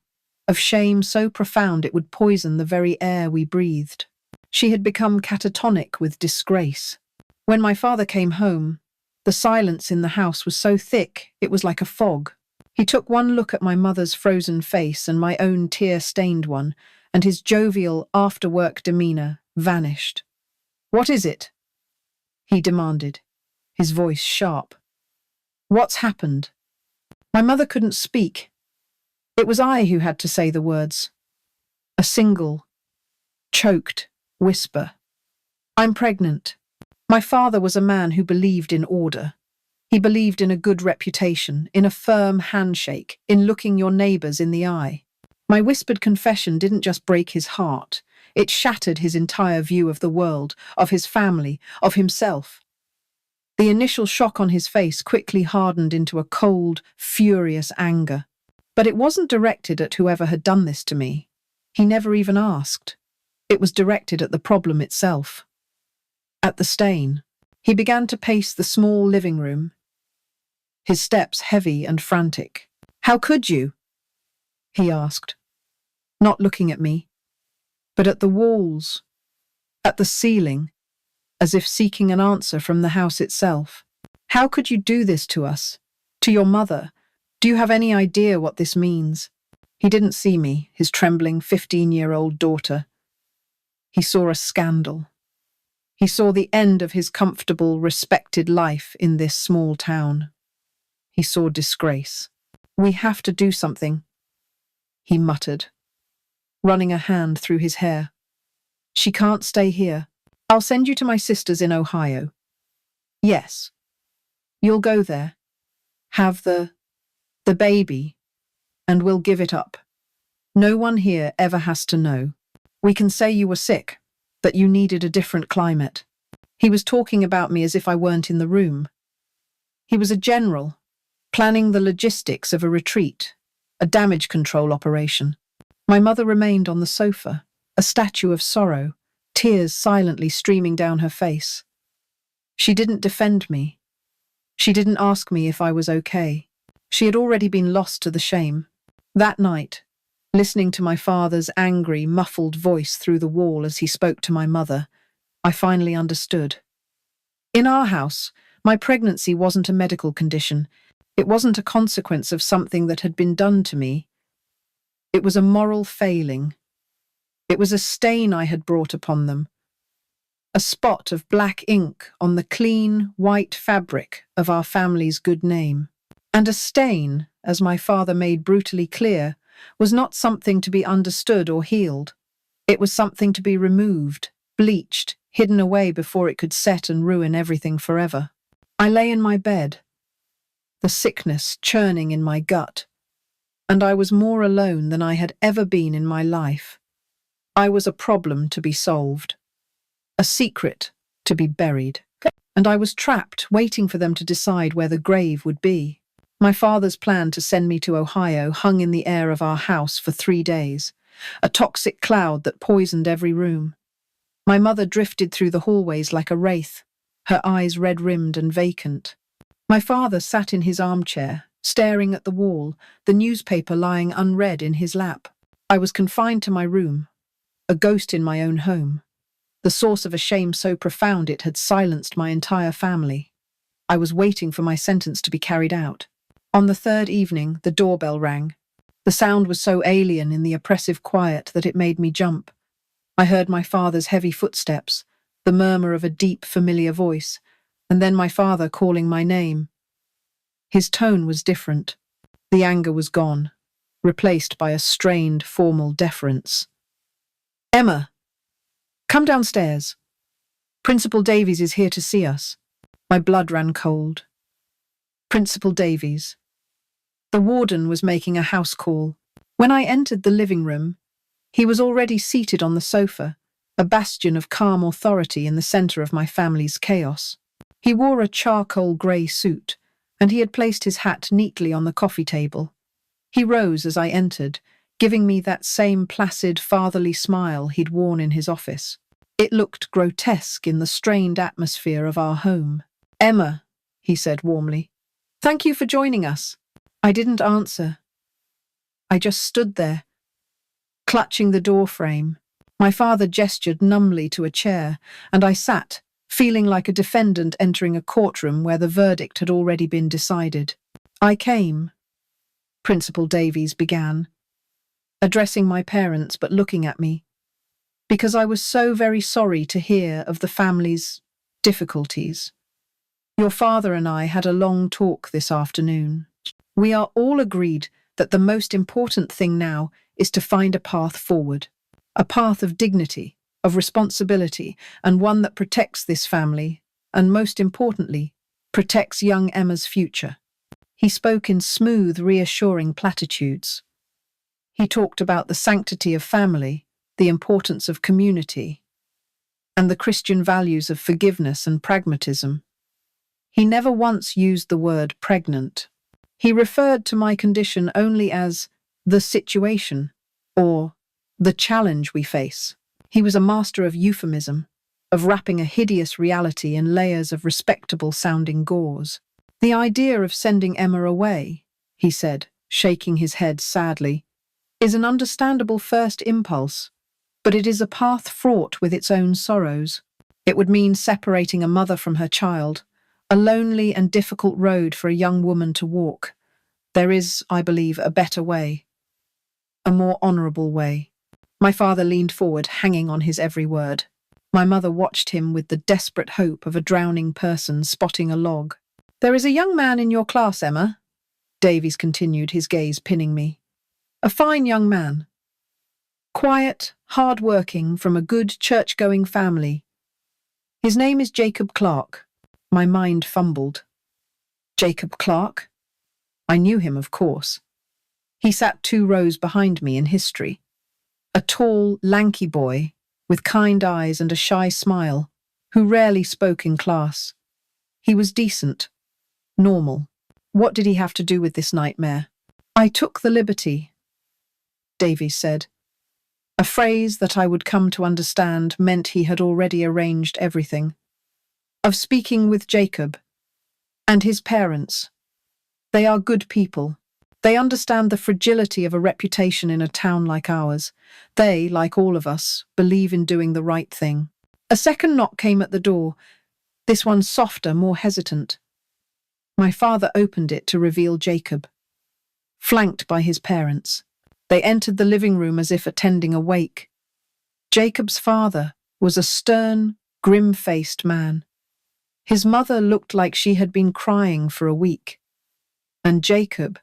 of shame so profound it would poison the very air we breathed. She had become catatonic with disgrace. When my father came home, the silence in the house was so thick it was like a fog. He took one look at my mother's frozen face and my own tear-stained one, and his jovial, after-work demeanour vanished. "What is it?" he demanded, his voice sharp. "What's happened?" My mother couldn't speak. It was I who had to say the words. A single, choked whisper. "I'm pregnant." My father was a man who believed in order. He believed in a good reputation, in a firm handshake, in looking your neighbours in the eye. My whispered confession didn't just break his heart. It shattered his entire view of the world, of his family, of himself. The initial shock on his face quickly hardened into a cold, furious anger. But it wasn't directed at whoever had done this to me. He never even asked. It was directed at the problem itself. At the stain. He began to pace the small living room, his steps heavy and frantic. "How could you?" he asked, not looking at me, but at the walls, at the ceiling, as if seeking an answer from the house itself. "How could you do this to us? To your mother? Do you have any idea what this means?" He didn't see me, his trembling 15-year-old daughter. He saw a scandal. He saw the end of his comfortable, respected life in this small town. He saw disgrace. "We have to do something," he muttered, running a hand through his hair. "She can't stay here. I'll send you to my sister's in Ohio." "Yes. You'll go there. Have the baby, and we'll give it up. No one here ever has to know. We can say you were sick, that you needed a different climate." He was talking about me as if I weren't in the room. He was a general, planning the logistics of a retreat, a damage control operation. My mother remained on the sofa, a statue of sorrow, tears silently streaming down her face. She didn't defend me. She didn't ask me if I was okay. She had already been lost to the shame. That night, listening to my father's angry, muffled voice through the wall as he spoke to my mother, I finally understood. In our house, my pregnancy wasn't a medical condition. It wasn't a consequence of something that had been done to me. It was a moral failing. It was a stain I had brought upon them. A spot of black ink on the clean, white fabric of our family's good name. And a stain, as my father made brutally clear, was not something to be understood or healed. It was something to be removed, bleached, hidden away before it could set and ruin everything forever. I lay in my bed, the sickness churning in my gut, and I was more alone than I had ever been in my life. I was a problem to be solved, a secret to be buried, and I was trapped, waiting for them to decide where the grave would be. My father's plan to send me to Ohio hung in the air of our house for 3 days, a toxic cloud that poisoned every room. My mother drifted through the hallways like a wraith, her eyes red-rimmed and vacant. My father sat in his armchair, staring at the wall, the newspaper lying unread in his lap. I was confined to my room, a ghost in my own home, the source of a shame so profound it had silenced my entire family. I was waiting for my sentence to be carried out. On the 3rd evening, the doorbell rang. The sound was so alien in the oppressive quiet that it made me jump. I heard my father's heavy footsteps, the murmur of a deep, familiar voice, and then my father calling my name. His tone was different. The anger was gone, replaced by a strained, formal deference. "Emma, come downstairs. Principal Davies is here to see us." My blood ran cold. Principal Davies. The warden was making a house call. When I entered the living room, he was already seated on the sofa, a bastion of calm authority in the center of my family's chaos. He wore a charcoal grey suit, and he had placed his hat neatly on the coffee table. He rose as I entered, giving me that same placid, fatherly smile he'd worn in his office. It looked grotesque in the strained atmosphere of our home. "Emma," he said warmly, "thank you for joining us." I didn't answer. I just stood there, clutching the door frame. My father gestured numbly to a chair, and I sat, feeling like a defendant entering a courtroom where the verdict had already been decided. "I came," Principal Davies began, addressing my parents but looking at me, "because I was so very sorry to hear of the family's difficulties. Your father and I had a long talk this afternoon. We are all agreed that the most important thing now is to find a path forward, a path of dignity, of responsibility, and one that protects this family, and most importantly, protects young Emma's future." He spoke in smooth, reassuring platitudes. He talked about the sanctity of family, the importance of community, and the Christian values of forgiveness and pragmatism. He never once used the word pregnant. He referred to my condition only as the situation or the challenge we face. He was a master of euphemism, of wrapping a hideous reality in layers of respectable-sounding gauze. "The idea of sending Emma away," he said, shaking his head sadly, "is an understandable first impulse, but it is a path fraught with its own sorrows. It would mean separating a mother from her child, a lonely and difficult road for a young woman to walk. There is, I believe, a better way, a more honourable way." My father leaned forward, hanging on his every word. My mother watched him with the desperate hope of a drowning person spotting a log. "There is a young man in your class, Emma," Davies continued, his gaze pinning me. "A fine young man. Quiet, hard-working, from a good church-going family. His name is Jacob Clarke." My mind fumbled. Jacob Clarke? I knew him, of course. He sat 2 rows behind me in history. A tall, lanky boy, with kind eyes and a shy smile, who rarely spoke in class. He was decent, normal. What did he have to do with this nightmare? "I took the liberty," Davies said. A phrase that I would come to understand meant he had already arranged everything. "Of speaking with Jacob and his parents. They are good people. They understand the fragility of a reputation in a town like ours. They, like all of us, believe in doing the right thing." A second knock came at the door, this one softer, more hesitant. My father opened it to reveal Jacob, flanked by his parents. They entered the living room as if attending a wake. Jacob's father was a stern, grim-faced man. His mother looked like she had been crying for a week. And Jacob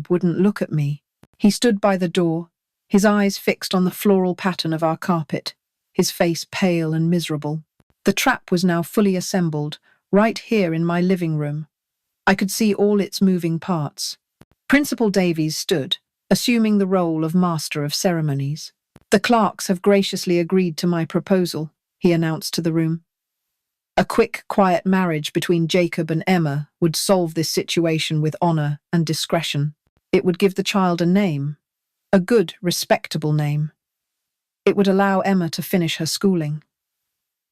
wouldn't look at me. He stood by the door, his eyes fixed on the floral pattern of our carpet, his face pale and miserable. The trap was now fully assembled, right here in my living room. I could see all its moving parts. Principal Davies stood, assuming the role of master of ceremonies. The Clarks have graciously agreed to my proposal, he announced to the room. A quick, quiet marriage between Jacob and Emma would solve this situation with honor and discretion. It would give the child a name, a good, respectable name. It would allow Emma to finish her schooling.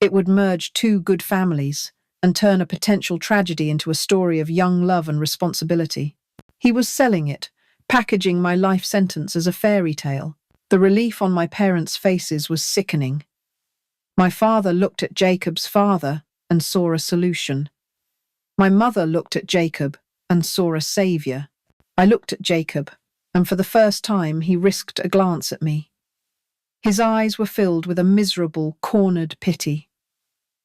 It would merge two good families and turn a potential tragedy into a story of young love and responsibility. He was selling it, packaging my life sentence as a fairy tale. The relief on my parents' faces was sickening. My father looked at Jacob's father and saw a solution. My mother looked at Jacob and saw a savior. I looked at Jacob, and for the first time he risked a glance at me. His eyes were filled with a miserable, cornered pity.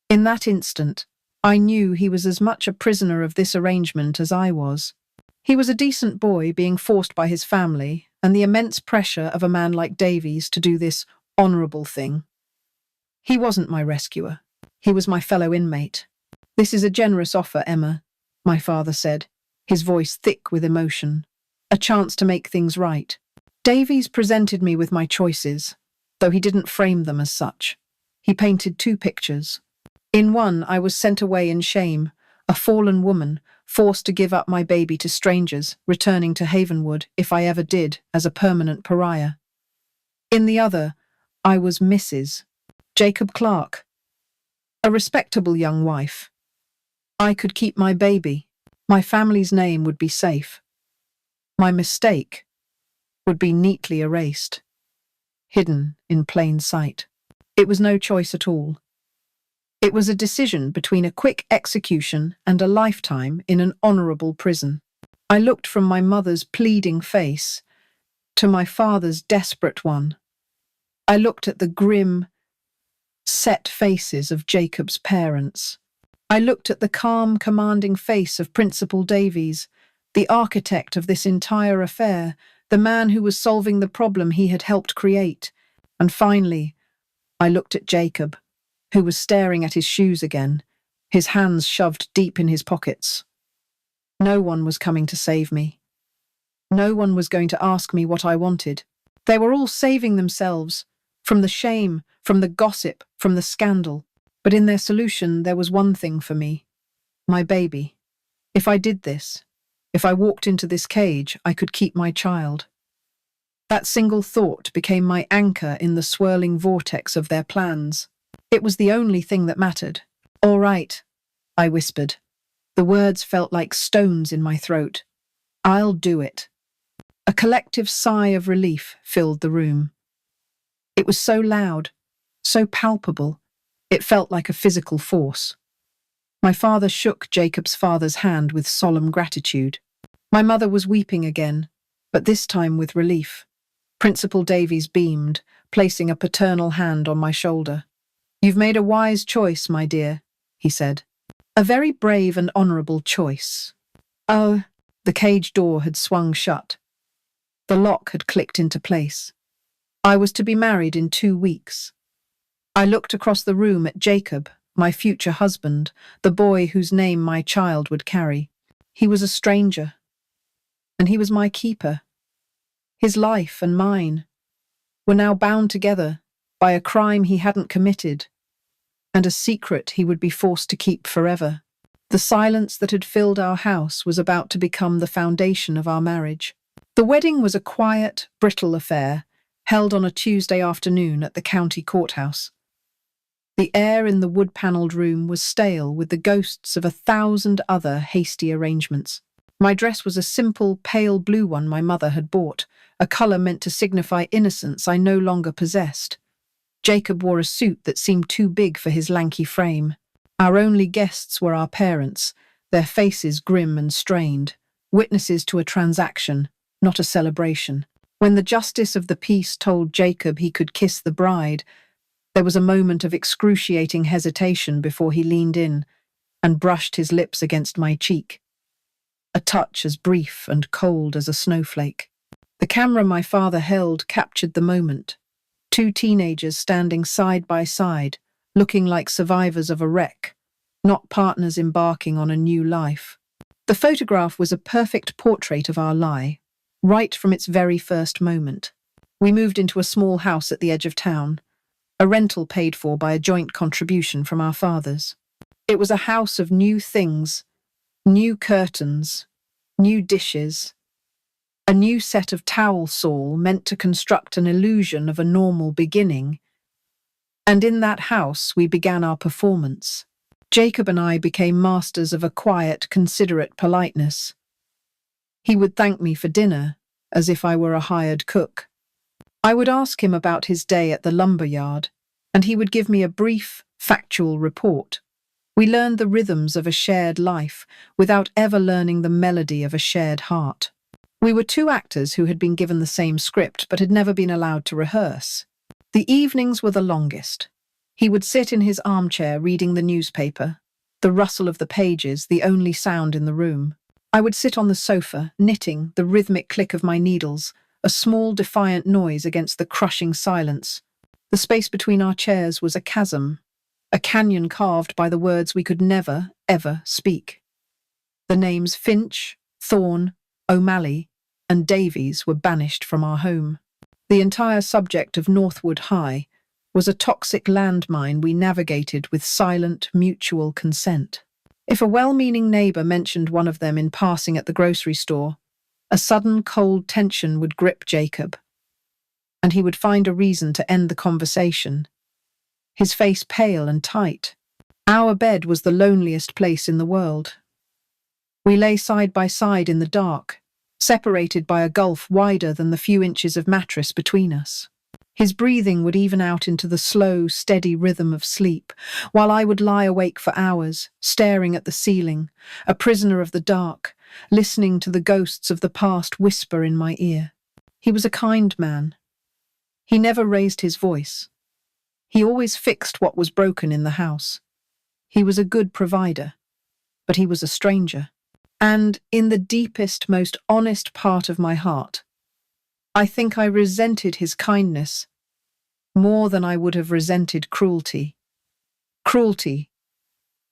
In that instant, I knew he was as much a prisoner of this arrangement as I was. He was a decent boy being forced by his family and the immense pressure of a man like Davies to do this honourable thing. He wasn't my rescuer. He was my fellow inmate. "This is a generous offer, Emma," my father said, his voice thick with emotion. "A chance to make things right." Davies presented me with my choices, though he didn't frame them as such. He painted two pictures. In one, I was sent away in shame, a fallen woman, forced to give up my baby to strangers, returning to Havenwood, if I ever did, as a permanent pariah. In the other, I was Mrs. Jacob Clarke, a respectable young wife. I could keep my baby. My family's name would be safe. My mistake would be neatly erased, hidden in plain sight. It was no choice at all. It was a decision between a quick execution and a lifetime in an honourable prison. I looked from my mother's pleading face to my father's desperate one. I looked at the grim, set faces of Jacob's parents. I looked at the calm, commanding face of Principal Davies, the architect of this entire affair, the man who was solving the problem he had helped create. And finally, I looked at Jacob, who was staring at his shoes again, his hands shoved deep in his pockets. No one was coming to save me. No one was going to ask me what I wanted. They were all saving themselves, from the shame, from the gossip, from the scandal. But in their solution, there was one thing for me: my baby. If I did this, if I walked into this cage, I could keep my child. That single thought became my anchor in the swirling vortex of their plans. It was the only thing that mattered. "All right," I whispered. The words felt like stones in my throat. "I'll do it." A collective sigh of relief filled the room. It was so loud, so palpable, it felt like a physical force. My father shook Jacob's father's hand with solemn gratitude. My mother was weeping again, but this time with relief. Principal Davies beamed, placing a paternal hand on my shoulder. "You've made a wise choice, my dear," he said. "A very brave and honourable choice." Oh, the cage door had swung shut. The lock had clicked into place. I was to be married in 2 weeks. I looked across the room at Jacob, my future husband, the boy whose name my child would carry. He was a stranger, and he was my keeper. His life and mine were now bound together by a crime he hadn't committed, and a secret he would be forced to keep forever. The silence that had filled our house was about to become the foundation of our marriage. The wedding was a quiet, brittle affair, held on a Tuesday afternoon at the county courthouse. The air in the wood-panelled room was stale with the ghosts of 1,000 other hasty arrangements. My dress was a simple, pale blue one my mother had bought, a colour meant to signify innocence I no longer possessed. Jacob wore a suit that seemed too big for his lanky frame. Our only guests were our parents, their faces grim and strained, witnesses to a transaction, not a celebration. When the justice of the peace told Jacob he could kiss the bride, there was a moment of excruciating hesitation before he leaned in and brushed his lips against my cheek. A touch as brief and cold as a snowflake. The camera my father held captured the moment. 2 teenagers standing side by side, looking like survivors of a wreck. not partners embarking on a new life. The photograph was a perfect portrait of our lie, right from its very first moment. We moved into a small house at the edge of town, a rental paid for by a joint contribution from our fathers. It was a house of new things, new curtains, new dishes, a new set of towel saw meant to construct an illusion of a normal beginning. And in that house we began our performance. Jacob and I became masters of a quiet, considerate politeness. He would thank me for dinner, as if I were a hired cook. I would ask him about his day at the lumber yard, and he would give me a brief, factual report. We learned the rhythms of a shared life without ever learning the melody of a shared heart. We were two actors who had been given the same script but had never been allowed to rehearse. The evenings were the longest. He would sit in his armchair reading the newspaper, the rustle of the pages the only sound in the room. I would sit on the sofa, knitting, the rhythmic click of my needles, a small defiant noise against the crushing silence. The space between our chairs was a chasm, a canyon carved by the words we could never, ever speak. The names Finch, Thorne, O'Malley, and Davies were banished from our home. The entire subject of Northwood High was a toxic landmine we navigated with silent, mutual consent. If a well-meaning neighbour mentioned one of them in passing at the grocery store, a sudden cold tension would grip Jacob, and he would find a reason to end the conversation, his face pale and tight. Our bed was the loneliest place in the world. We lay side by side in the dark, separated by a gulf wider than the few inches of mattress between us. His breathing would even out into the slow, steady rhythm of sleep, while I would lie awake for hours, staring at the ceiling, a prisoner of the dark, listening to the ghosts of the past whisper in my ear. He was a kind man. He never raised his voice. He always fixed what was broken in the house. He was a good provider, but he was a stranger. And in the deepest, most honest part of my heart, I think I resented his kindness more than I would have resented cruelty. Cruelty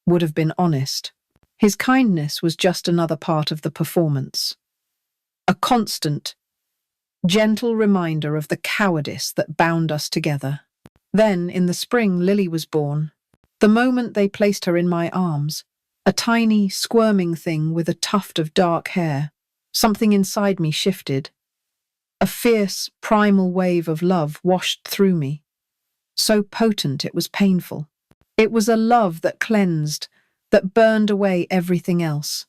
would have been honest. His kindness was just another part of the performance. A constant, gentle reminder of the cowardice that bound us together. Then, in the spring, Lily was born. The moment they placed her in my arms, a tiny, squirming thing with a tuft of dark hair, something inside me shifted. A fierce, primal wave of love washed through me, so potent it was painful. It was a love that cleansed, that burned away everything else.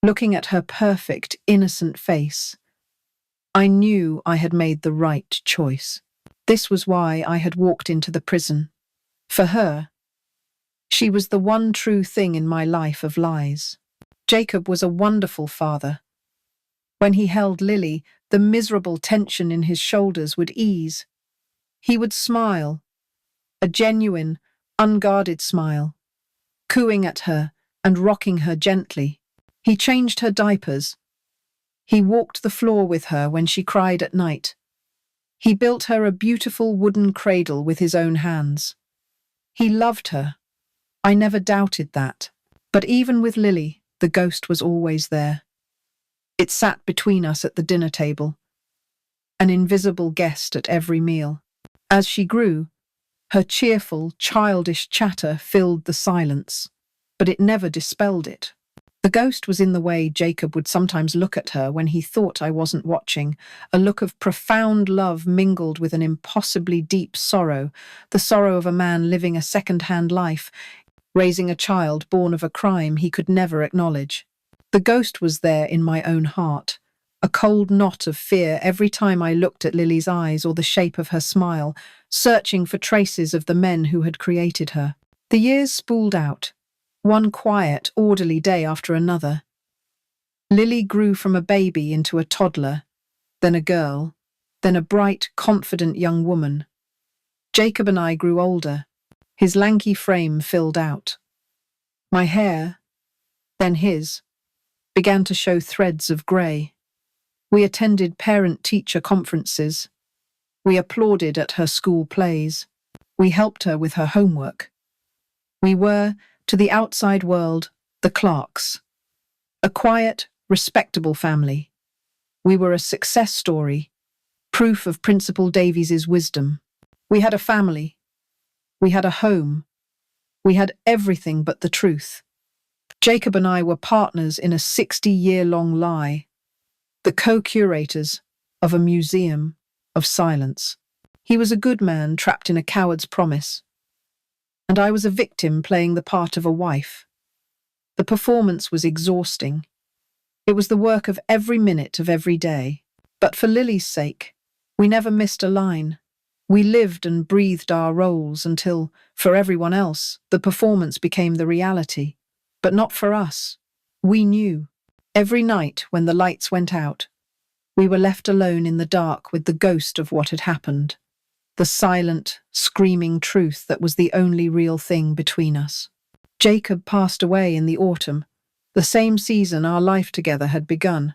Looking at her perfect, innocent face, I knew I had made the right choice. This was why I had walked into the prison. For her, she was the one true thing in my life of lies. Jacob was a wonderful father. When he held Lily, the miserable tension in his shoulders would ease. He would smile, a genuine, unguarded smile, cooing at her and rocking her gently. He changed her diapers. He walked the floor with her when she cried at night. He built her a beautiful wooden cradle with his own hands. He loved her. I never doubted that. But even with Lily, the ghost was always there. It sat between us at the dinner table, an invisible guest at every meal. As she grew, her cheerful, childish chatter filled the silence, but it never dispelled it. The ghost was in the way Jacob would sometimes look at her when he thought I wasn't watching, a look of profound love mingled with an impossibly deep sorrow, the sorrow of a man living a second-hand life, raising a child born of a crime he could never acknowledge. The ghost was there in my own heart, a cold knot of fear every time I looked at Lily's eyes or the shape of her smile, searching for traces of the men who had created her. The years spooled out, one quiet, orderly day after another. Lily grew from a baby into a toddler, then a girl, then a bright, confident young woman. Jacob and I grew older. His lanky frame filled out. My hair, then his, began to show threads of grey. We attended parent-teacher conferences. We applauded at her school plays. We helped her with her homework. We were, To the outside world, the Clarks. A quiet, respectable family. We were a success story, proof of Principal Davies's wisdom. We had a family. We had a home. We had everything but the truth. Jacob and I were partners in a 60-year-long lie, the co-curators of a museum of silence. He was a good man trapped in a coward's promise, and I was a victim playing the part of a wife. The performance was exhausting. It was the work of every minute of every day. But for Lily's sake, we never missed a line. We lived and breathed our roles until, for everyone else, the performance became the reality. But not for us. We knew. Every night when the lights went out, we were left alone in the dark with the ghost of what had happened. The silent, screaming truth that was the only real thing between us. Jacob passed away in the autumn, the same season our life together had begun.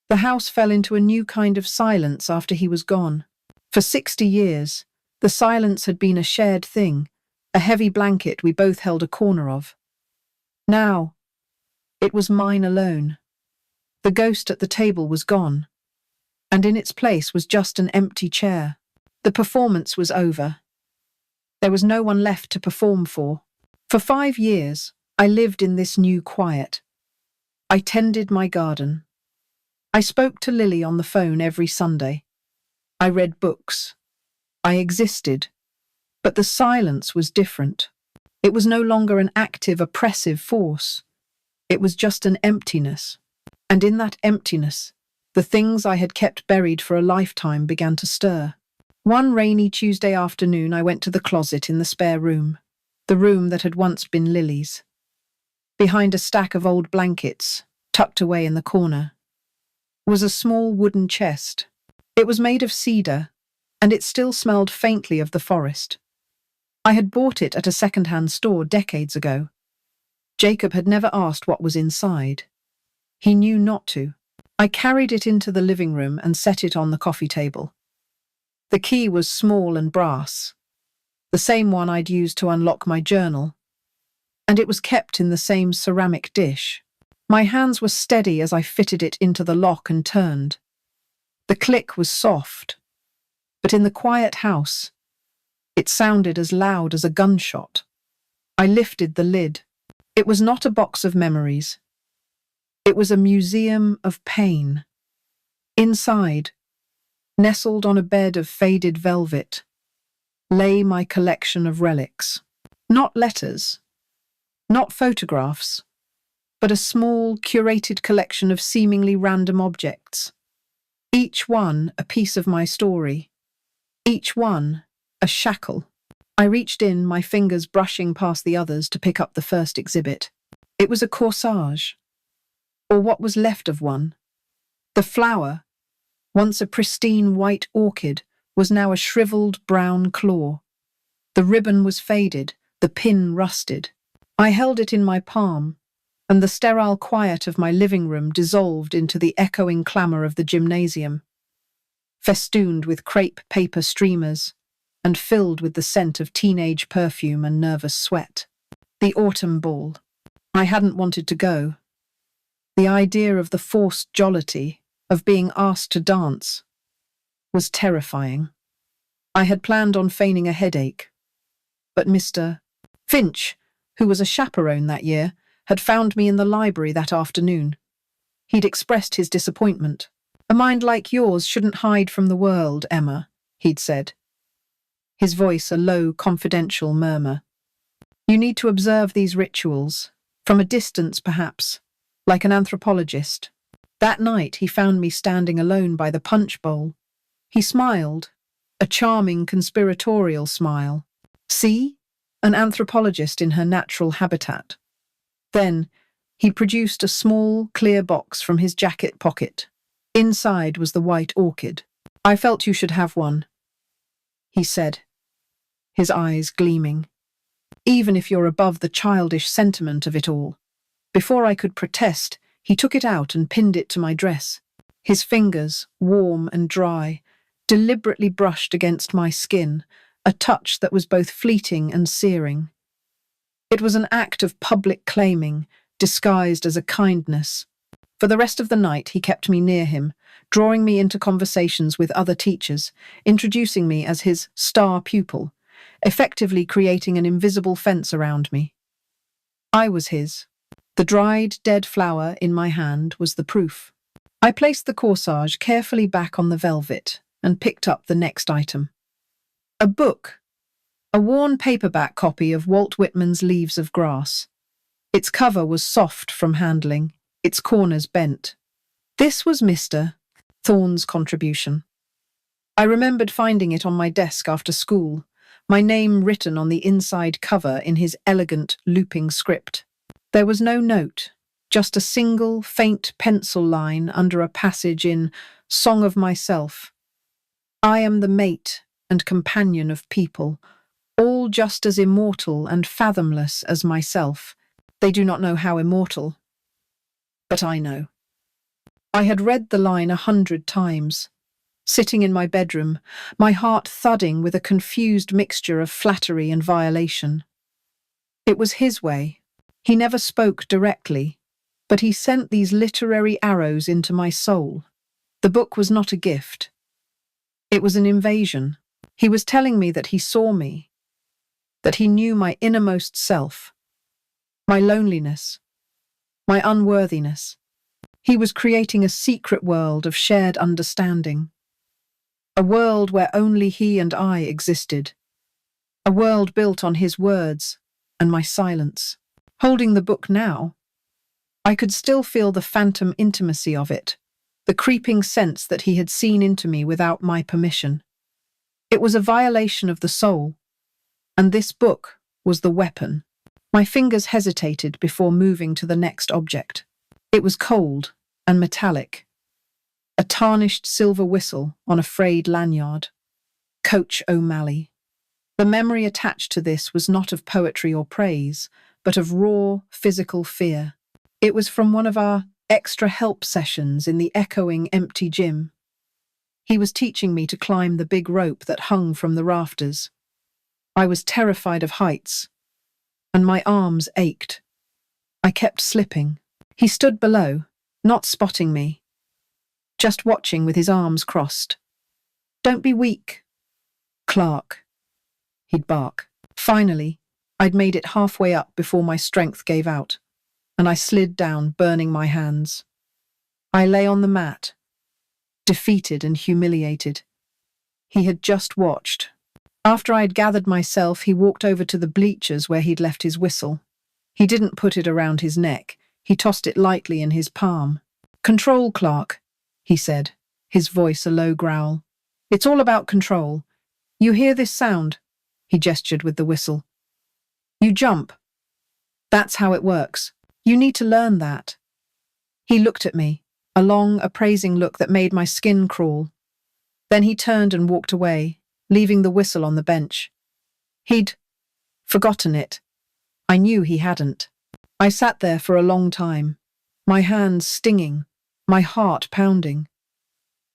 The house fell into a new kind of silence after he was gone. For 60 years, the silence had been a shared thing, a heavy blanket we both held a corner of. Now, it was mine alone. The ghost at the table was gone, and in its place was just an empty chair. The performance was over. There was no one left to perform for. For 5 years, I lived in this new quiet. I tended my garden. I spoke to Lily on the phone every Sunday. I read books. I existed. But the silence was different. It was no longer an active, oppressive force. It was just an emptiness. And in that emptiness, the things I had kept buried for a lifetime began to stir. One rainy Tuesday afternoon, I went to the closet in the spare room, the room that had once been Lily's. Behind a stack of old blankets, tucked away in the corner, was a small wooden chest. It was made of cedar, and it still smelled faintly of the forest. I had bought it at a second-hand store decades ago. Jacob had never asked what was inside. He knew not to. I carried it into the living room and set it on the coffee table. The key was small and brass, the same one I'd used to unlock my journal, and it was kept in the same ceramic dish. My hands were steady as I fitted it into the lock and turned. The click was soft, but in the quiet house, it sounded as loud as a gunshot. I lifted the lid. It was not a box of memories. It was a museum of pain. Inside, nestled on a bed of faded velvet, lay my collection of relics. Not letters, not photographs, but a small, curated collection of seemingly random objects. Each one a piece of my story. Each one a shackle. I reached in, my fingers brushing past the others to pick up the first exhibit. It was a corsage, or what was left of one. The flower, once a pristine white orchid, was now a shriveled brown claw. The ribbon was faded, the pin rusted. I held it in my palm, and the sterile quiet of my living room dissolved into the echoing clamour of the gymnasium, festooned with crepe paper streamers and filled with the scent of teenage perfume and nervous sweat. The autumn ball. I hadn't wanted to go. The idea of the forced jollity, of being asked to dance, was terrifying. I had planned on feigning a headache, but Mr. Finch, who was a chaperone that year, had found me in the library that afternoon. He'd expressed his disappointment. "A mind like yours shouldn't hide from the world, Emma," he'd said. His voice a low, confidential murmur. "You need to observe these rituals, from a distance perhaps, like an anthropologist." That night he found me standing alone by the punch bowl. He smiled, a charming conspiratorial smile. "See? An anthropologist in her natural habitat." Then he produced a small, clear box from his jacket pocket. Inside was the white orchid. "I felt you should have one," he said, his eyes gleaming. "Even if you're above the childish sentiment of it all." Before I could protest, he took it out and pinned it to my dress. His fingers, warm and dry, deliberately brushed against my skin, a touch that was both fleeting and searing. It was an act of public claiming, disguised as a kindness. For the rest of the night, he kept me near him, drawing me into conversations with other teachers, introducing me as his star pupil, effectively creating an invisible fence around me. I was his. The dried, dead flower in my hand was the proof. I placed the corsage carefully back on the velvet and picked up the next item. A book, a worn paperback copy of Walt Whitman's Leaves of Grass. Its cover was soft from handling, its corners bent. This was Mr. Thorne's contribution. I remembered finding it on my desk after school, my name written on the inside cover in his elegant, looping script. There was no note, just a single, faint pencil line under a passage in Song of Myself. I am the mate and companion of people, all just as immortal and fathomless as myself. They do not know how immortal, but I know. I had read the line 100 times, sitting in my bedroom, my heart thudding with a confused mixture of flattery and violation. It was his way. He never spoke directly, but he sent these literary arrows into my soul. The book was not a gift. It was an invasion. He was telling me that he saw me, that he knew my innermost self, my loneliness, my unworthiness. He was creating a secret world of shared understanding, a world where only he and I existed, a world built on his words and my silence. Holding the book now, I could still feel the phantom intimacy of it, the creeping sense that he had seen into me without my permission. It was a violation of the soul, and this book was the weapon. My fingers hesitated before moving to the next object. It was cold and metallic, a tarnished silver whistle on a frayed lanyard. Coach O'Malley. The memory attached to this was not of poetry or praise, but of raw, physical fear. It was from one of our extra help sessions in the echoing, empty gym. He was teaching me to climb the big rope that hung from the rafters. I was terrified of heights, and my arms ached. I kept slipping. He stood below, not spotting me, just watching with his arms crossed. "Don't be weak, Clarke," he'd bark. Finally, I'd made it halfway up before my strength gave out, and I slid down, burning my hands. I lay on the mat, defeated and humiliated. He had just watched. After I'd gathered myself, he walked over to the bleachers where he'd left his whistle. He didn't put it around his neck. He tossed it lightly in his palm. "Control, Clarke," he said, his voice a low growl. "It's all about control. You hear this sound?" He gestured with the whistle. "You jump. That's how it works. You need to learn that." He looked at me, a long, appraising look that made my skin crawl. Then he turned and walked away, leaving the whistle on the bench. He'd forgotten it. I knew he hadn't. I sat there for a long time, my hands stinging, my heart pounding.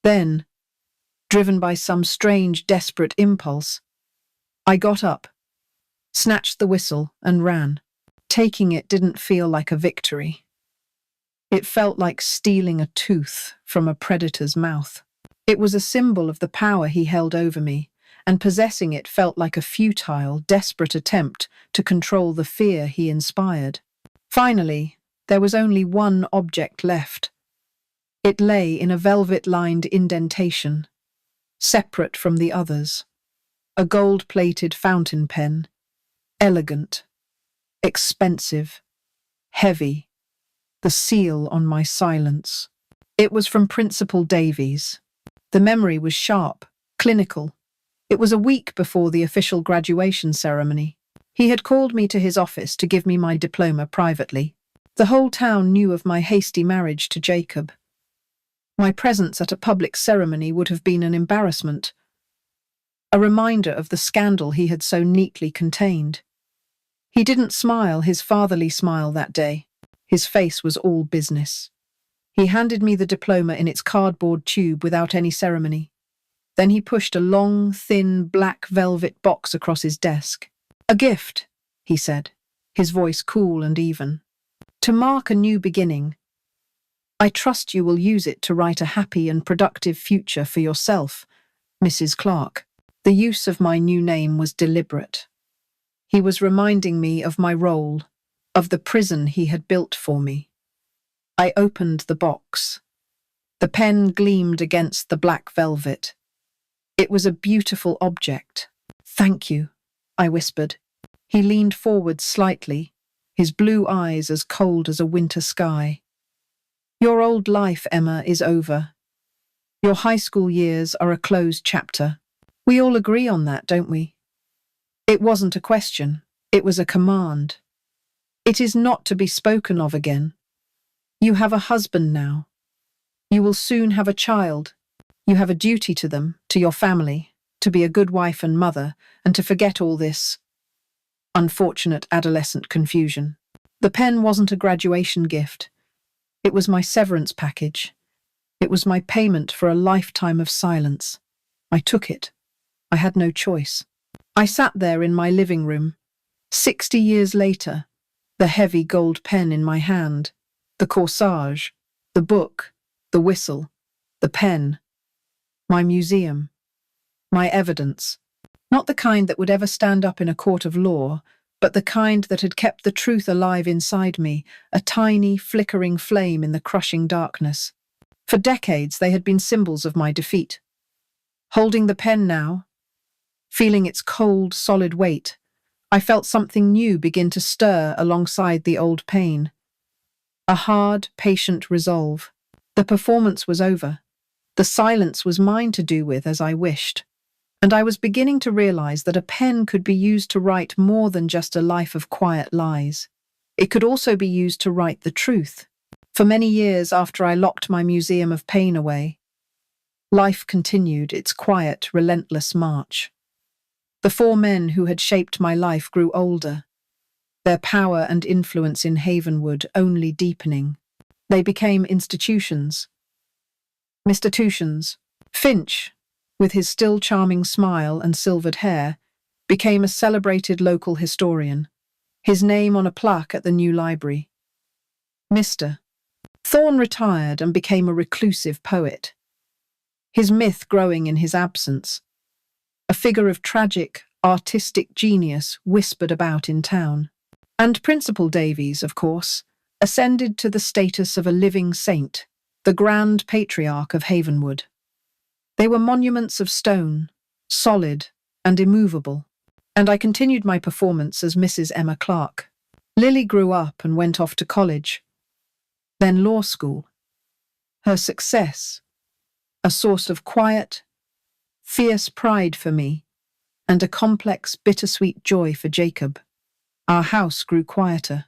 Then, driven by some strange, desperate impulse, I got up, snatched the whistle, and ran. Taking it didn't feel like a victory. It felt like stealing a tooth from a predator's mouth. It was a symbol of the power he held over me, and possessing it felt like a futile, desperate attempt to control the fear he inspired. Finally, there was only one object left. It lay in a velvet-lined indentation, separate from the others. A gold-plated fountain pen, elegant, expensive, heavy, the seal on my silence. It was from Principal Davies. The memory was sharp, clinical. It was a week before the official graduation ceremony. He had called me to his office to give me my diploma privately. The whole town knew of my hasty marriage to Jacob. My presence at a public ceremony would have been an embarrassment, a reminder of the scandal he had so neatly contained. He didn't smile his fatherly smile that day. His face was all business. He handed me the diploma in its cardboard tube without any ceremony. Then he pushed a long, thin, black velvet box across his desk. "A gift," he said, his voice cool and even. To mark a new beginning, I trust you will use it to write a happy and productive future for yourself, Mrs. Clarke. The use of my new name was deliberate. He was reminding me of my role, of the prison he had built for me. I opened the box. The pen gleamed against the black velvet. It was a beautiful object. "Thank you," I whispered. He leaned forward slightly, his blue eyes as cold as a winter sky. "Your old life, Emma, is over. Your high school years are a closed chapter. We all agree on that, don't we?" It wasn't a question, it was a command. "It is not to be spoken of again. You have a husband now. You will soon have a child. You have a duty to them, to your family, to be a good wife and mother, and to forget all this unfortunate adolescent confusion." The pen wasn't a graduation gift. It was my severance package. It was my payment for a lifetime of silence. I took it. I had no choice. I sat there in my living room, 60 years later, the heavy gold pen in my hand, the corsage, the book, the whistle, the pen, my museum, my evidence. Not the kind that would ever stand up in a court of law, but the kind that had kept the truth alive inside me, a tiny, flickering flame in the crushing darkness. For decades, they had been symbols of my defeat. Holding the pen now, feeling its cold, solid weight, I felt something new begin to stir alongside the old pain. A hard, patient resolve. The performance was over. The silence was mine to do with as I wished. And I was beginning to realize that a pen could be used to write more than just a life of quiet lies. It could also be used to write the truth. For many years after I locked my museum of pain away, life continued its quiet, relentless march. The 4 men who had shaped my life grew older, their power and influence in Havenwood only deepening. They became institutions. Finch, with his still charming smile and silvered hair, became a celebrated local historian, his name on a plaque at the new library. Mr. Thorne retired and became a reclusive poet, his myth growing in his absence, a figure of tragic, artistic genius whispered about in town. And Principal Davies, of course, ascended to the status of a living saint, the grand patriarch of Havenwood. They were monuments of stone, solid and immovable, and I continued my performance as Mrs. Emma Clarke. Lily grew up and went off to college, then law school. Her success, a source of quiet, fierce pride for me, and a complex, bittersweet joy for Jacob. Our house grew quieter.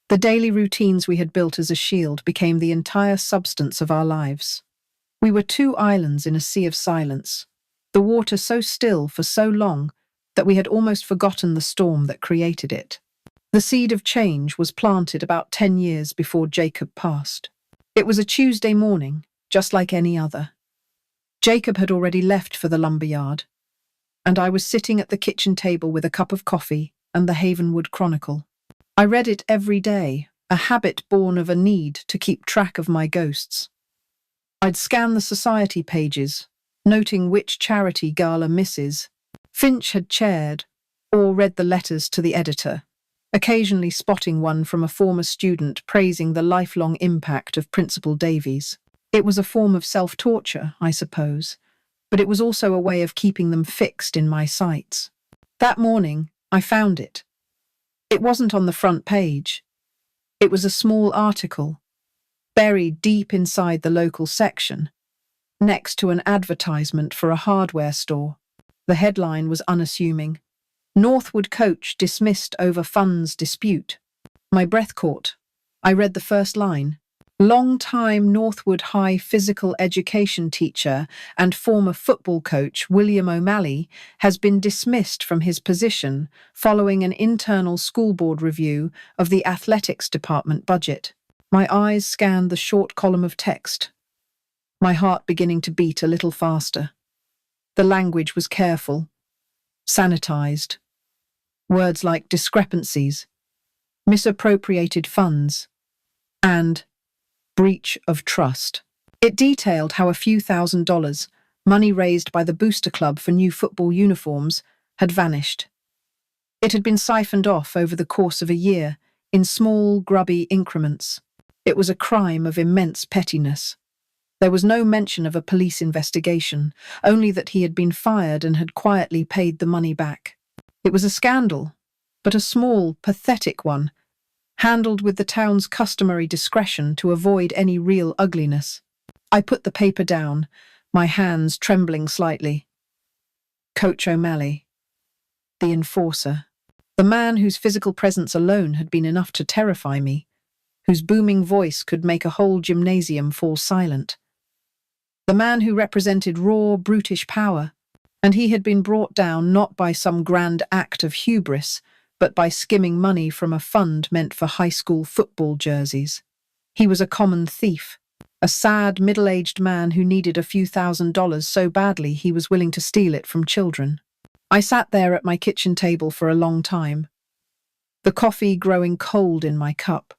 The daily routines we had built as a shield became the entire substance of our lives. We were 2 islands in a sea of silence, the water so still for so long that we had almost forgotten the storm that created it. The seed of change was planted about 10 years before Jacob passed. It was a Tuesday morning, just like any other. Jacob had already left for the lumberyard, and I was sitting at the kitchen table with a cup of coffee and the Havenwood Chronicle. I read it every day, a habit born of a need to keep track of my ghosts. I'd scan the society pages, noting which charity gala Mrs. Finch had chaired, or read the letters to the editor, occasionally spotting one from a former student praising the lifelong impact of Principal Davies. It was a form of self-torture, I suppose, but it was also a way of keeping them fixed in my sights. That morning, I found it. It wasn't on the front page. It was a small article, buried deep inside the local section, next to an advertisement for a hardware store. The headline was unassuming. "Northwood coach dismissed over funds dispute." My breath caught. I read the first line. Long-time Northwood High physical education teacher and former football coach William O'Malley has been dismissed from his position following an internal school board review of the athletics department budget. My eyes scanned the short column of text, my heart beginning to beat a little faster. The language was careful, sanitized. Words like discrepancies, misappropriated funds, and breach of trust. It detailed how a few $1,000s, money raised by the booster club for new football uniforms, had vanished. It had been siphoned off over the course of a year, in small, grubby increments. It was a crime of immense pettiness. There was no mention of a police investigation, only that he had been fired and had quietly paid the money back. It was a scandal, but a small, pathetic one, handled with the town's customary discretion to avoid any real ugliness. I put the paper down, my hands trembling slightly. Coach O'Malley, the enforcer, the man whose physical presence alone had been enough to terrify me, whose booming voice could make a whole gymnasium fall silent. The man who represented raw, brutish power, and he had been brought down not by some grand act of hubris, but by skimming money from a fund meant for high school football jerseys. He was a common thief, a sad, middle-aged man who needed a few $1,000s so badly he was willing to steal it from children. I sat there at my kitchen table for a long time, the coffee growing cold in my cup.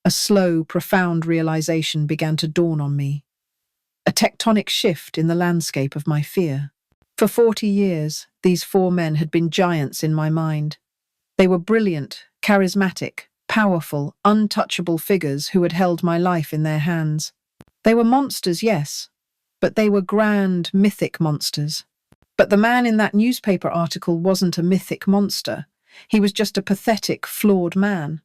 A slow, profound realization began to dawn on me. A tectonic shift in the landscape of my fear. For 40 years, these four men had been giants in my mind. They were brilliant, charismatic, powerful, untouchable figures who had held my life in their hands. They were monsters, yes, but they were grand, mythic monsters. But the man in that newspaper article wasn't a mythic monster. He was just a pathetic, flawed man.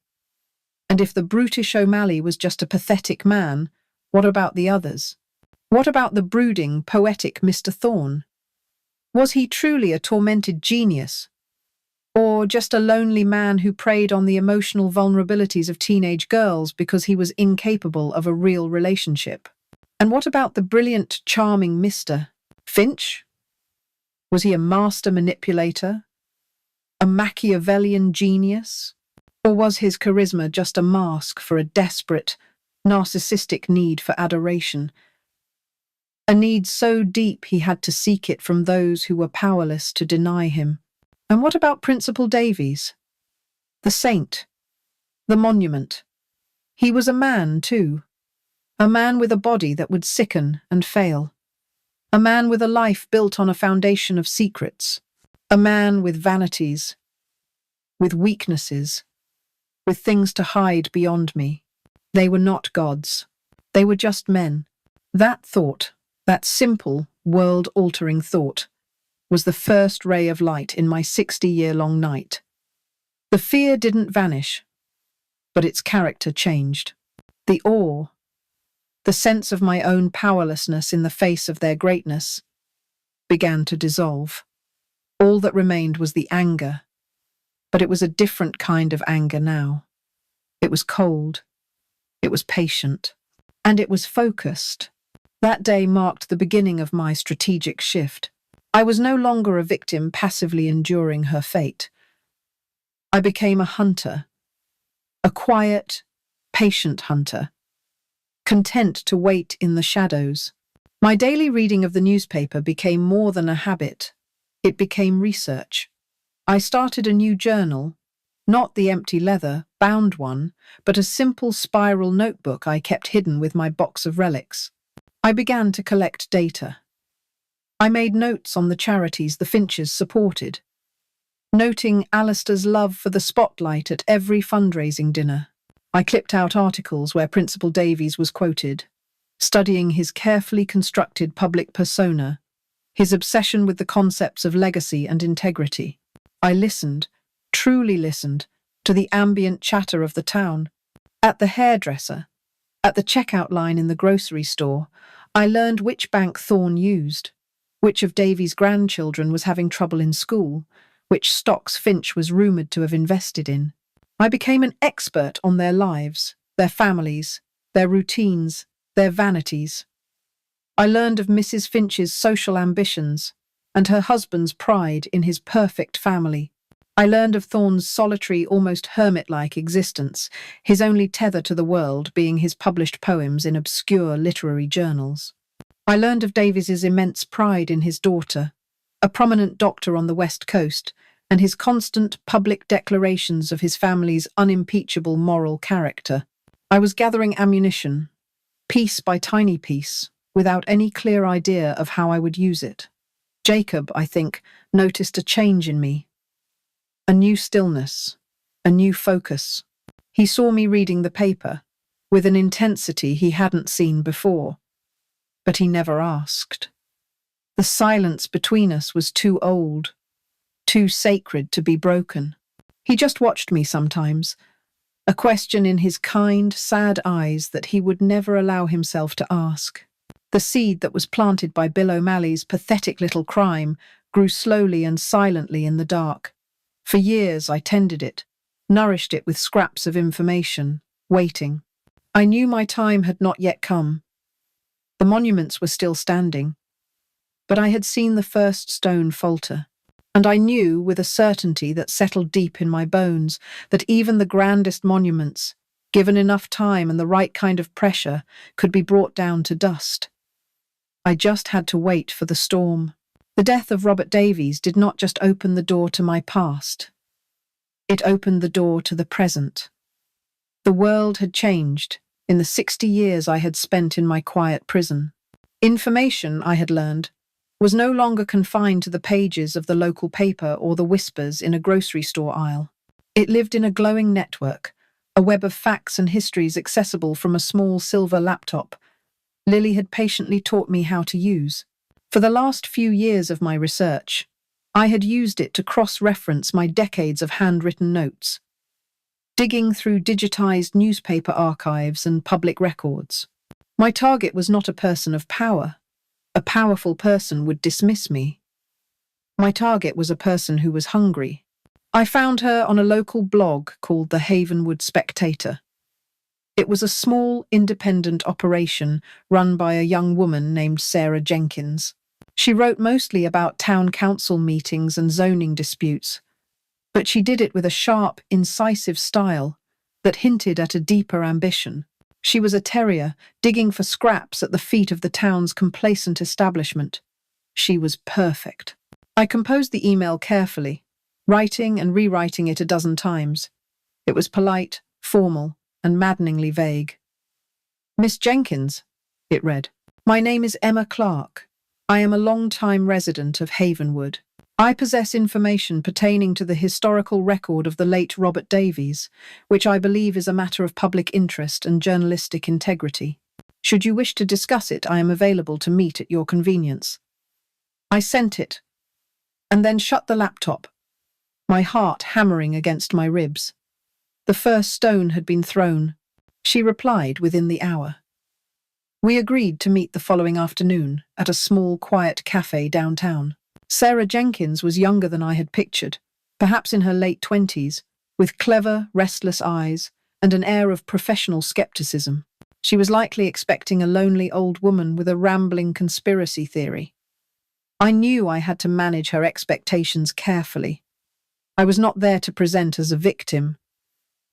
And if the brutish O'Malley was just a pathetic man, what about the others? What about the brooding, poetic Mr. Thorne? Was he truly a tormented genius? Or just a lonely man who preyed on the emotional vulnerabilities of teenage girls because he was incapable of a real relationship? And what about the brilliant, charming Mr. Finch? Was he a master manipulator? A Machiavellian genius? Or was his charisma just a mask for a desperate, narcissistic need for adoration? A need so deep he had to seek it from those who were powerless to deny him. And what about Principal Davies? The saint, the monument. He was a man, too. A man with a body that would sicken and fail. A man with a life built on a foundation of secrets. A man with vanities, with weaknesses, with things to hide beyond me. They were not gods. They were just men. That thought, that simple, world-altering thought, was the first ray of light in my 60-year-long night. The fear didn't vanish, but its character changed. The awe, the sense of my own powerlessness in the face of their greatness, began to dissolve. All that remained was the anger, but it was a different kind of anger now. It was cold, it was patient, and it was focused. That day marked the beginning of my strategic shift. I was no longer a victim passively enduring her fate. I became a hunter, a quiet, patient hunter, content to wait in the shadows. My daily reading of the newspaper became more than a habit. It became research. I started a new journal, not the empty leather, bound one, but a simple spiral notebook I kept hidden with my box of relics. I began to collect data. I made notes on the charities the Finches supported, noting Alistair's love for the spotlight at every fundraising dinner. I clipped out articles where Principal Davies was quoted, studying his carefully constructed public persona, his obsession with the concepts of legacy and integrity. I listened, truly listened, to the ambient chatter of the town. At the hairdresser, at the checkout line in the grocery store, I learned which bank Thorne used, which of Davies' grandchildren was having trouble in school, which stocks Finch was rumoured to have invested in. I became an expert on their lives, their families, their routines, their vanities. I learned of Mrs. Finch's social ambitions and her husband's pride in his perfect family. I learned of Thorne's solitary, almost hermit-like existence, his only tether to the world being his published poems in obscure literary journals. I learned of Davies's immense pride in his daughter, a prominent doctor on the West Coast, and his constant public declarations of his family's unimpeachable moral character. I was gathering ammunition, piece by tiny piece, without any clear idea of how I would use it. Jacob, I think, noticed a change in me, a new stillness, a new focus. He saw me reading the paper with an intensity he hadn't seen before, but he never asked. The silence between us was too old, too sacred to be broken. He just watched me sometimes, a question in his kind, sad eyes that he would never allow himself to ask. The seed that was planted by Bill O'Malley's pathetic little crime grew slowly and silently in the dark. For years I tended it, nourished it with scraps of information, waiting. I knew my time had not yet come. The monuments were still standing, but I had seen the first stone falter, and I knew with a certainty that settled deep in my bones that even the grandest monuments, given enough time and the right kind of pressure, could be brought down to dust. I just had to wait for the storm. The death of Robert Davies did not just open the door to my past. It opened the door to the present. The world had changed in the 60 years I had spent in my quiet prison. Information, I had learned, was no longer confined to the pages of the local paper or the whispers in a grocery store aisle. It lived in a glowing network, a web of facts and histories accessible from a small silver laptop Lily had patiently taught me how to use. For the last few years of my research, I had used it to cross-reference my decades of handwritten notes, digging through digitized newspaper archives and public records. My target was not a person of power. A powerful person would dismiss me. My target was a person who was hungry. I found her on a local blog called the Havenwood Spectator. It was a small, independent operation run by a young woman named Sarah Jenkins. She wrote mostly about town council meetings and zoning disputes, but she did it with a sharp, incisive style that hinted at a deeper ambition. She was a terrier, digging for scraps at the feet of the town's complacent establishment. She was perfect. I composed the email carefully, writing and rewriting it a dozen times. It was polite, formal, and maddeningly vague. Miss Jenkins, it read, my name is Emma Clarke. I am a long-time resident of Havenwood. I possess information pertaining to the historical record of the late Robert Davies, which I believe is a matter of public interest and journalistic integrity. Should you wish to discuss it, I am available to meet at your convenience. I sent it, and then shut the laptop, my heart hammering against my ribs. The first stone had been thrown. She replied within the hour. We agreed to meet the following afternoon at a small, quiet cafe downtown. Sarah Jenkins was younger than I had pictured, perhaps in her late 20s, with clever, restless eyes and an air of professional skepticism. She was likely expecting a lonely old woman with a rambling conspiracy theory. I knew I had to manage her expectations carefully. I was not there to present as a victim.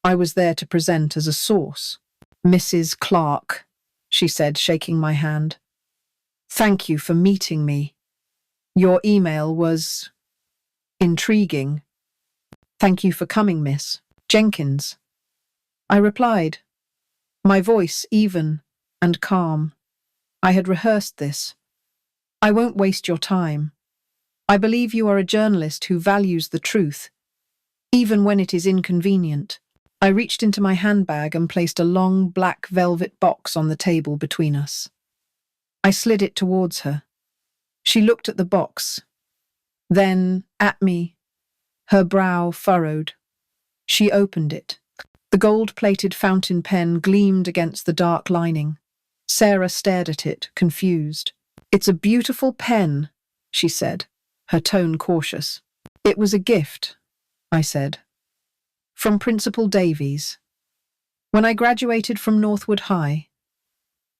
I was there to present as a source. Mrs. Clarke, she said, shaking my hand. Thank you for meeting me. Your email was intriguing. Thank you for coming, Miss Jenkins. I replied, my voice even and calm. I had rehearsed this. I won't waste your time. I believe you are a journalist who values the truth, even when it is inconvenient. I reached into my handbag and placed a long black velvet box on the table between us. I slid it towards her. She looked at the box, then at me, her brow furrowed. She opened it. The gold-plated fountain pen gleamed against the dark lining. Sarah stared at it, confused. It's a beautiful pen, she said, her tone cautious. It was a gift, I said. From Principal Davies. When I graduated from Northwood High,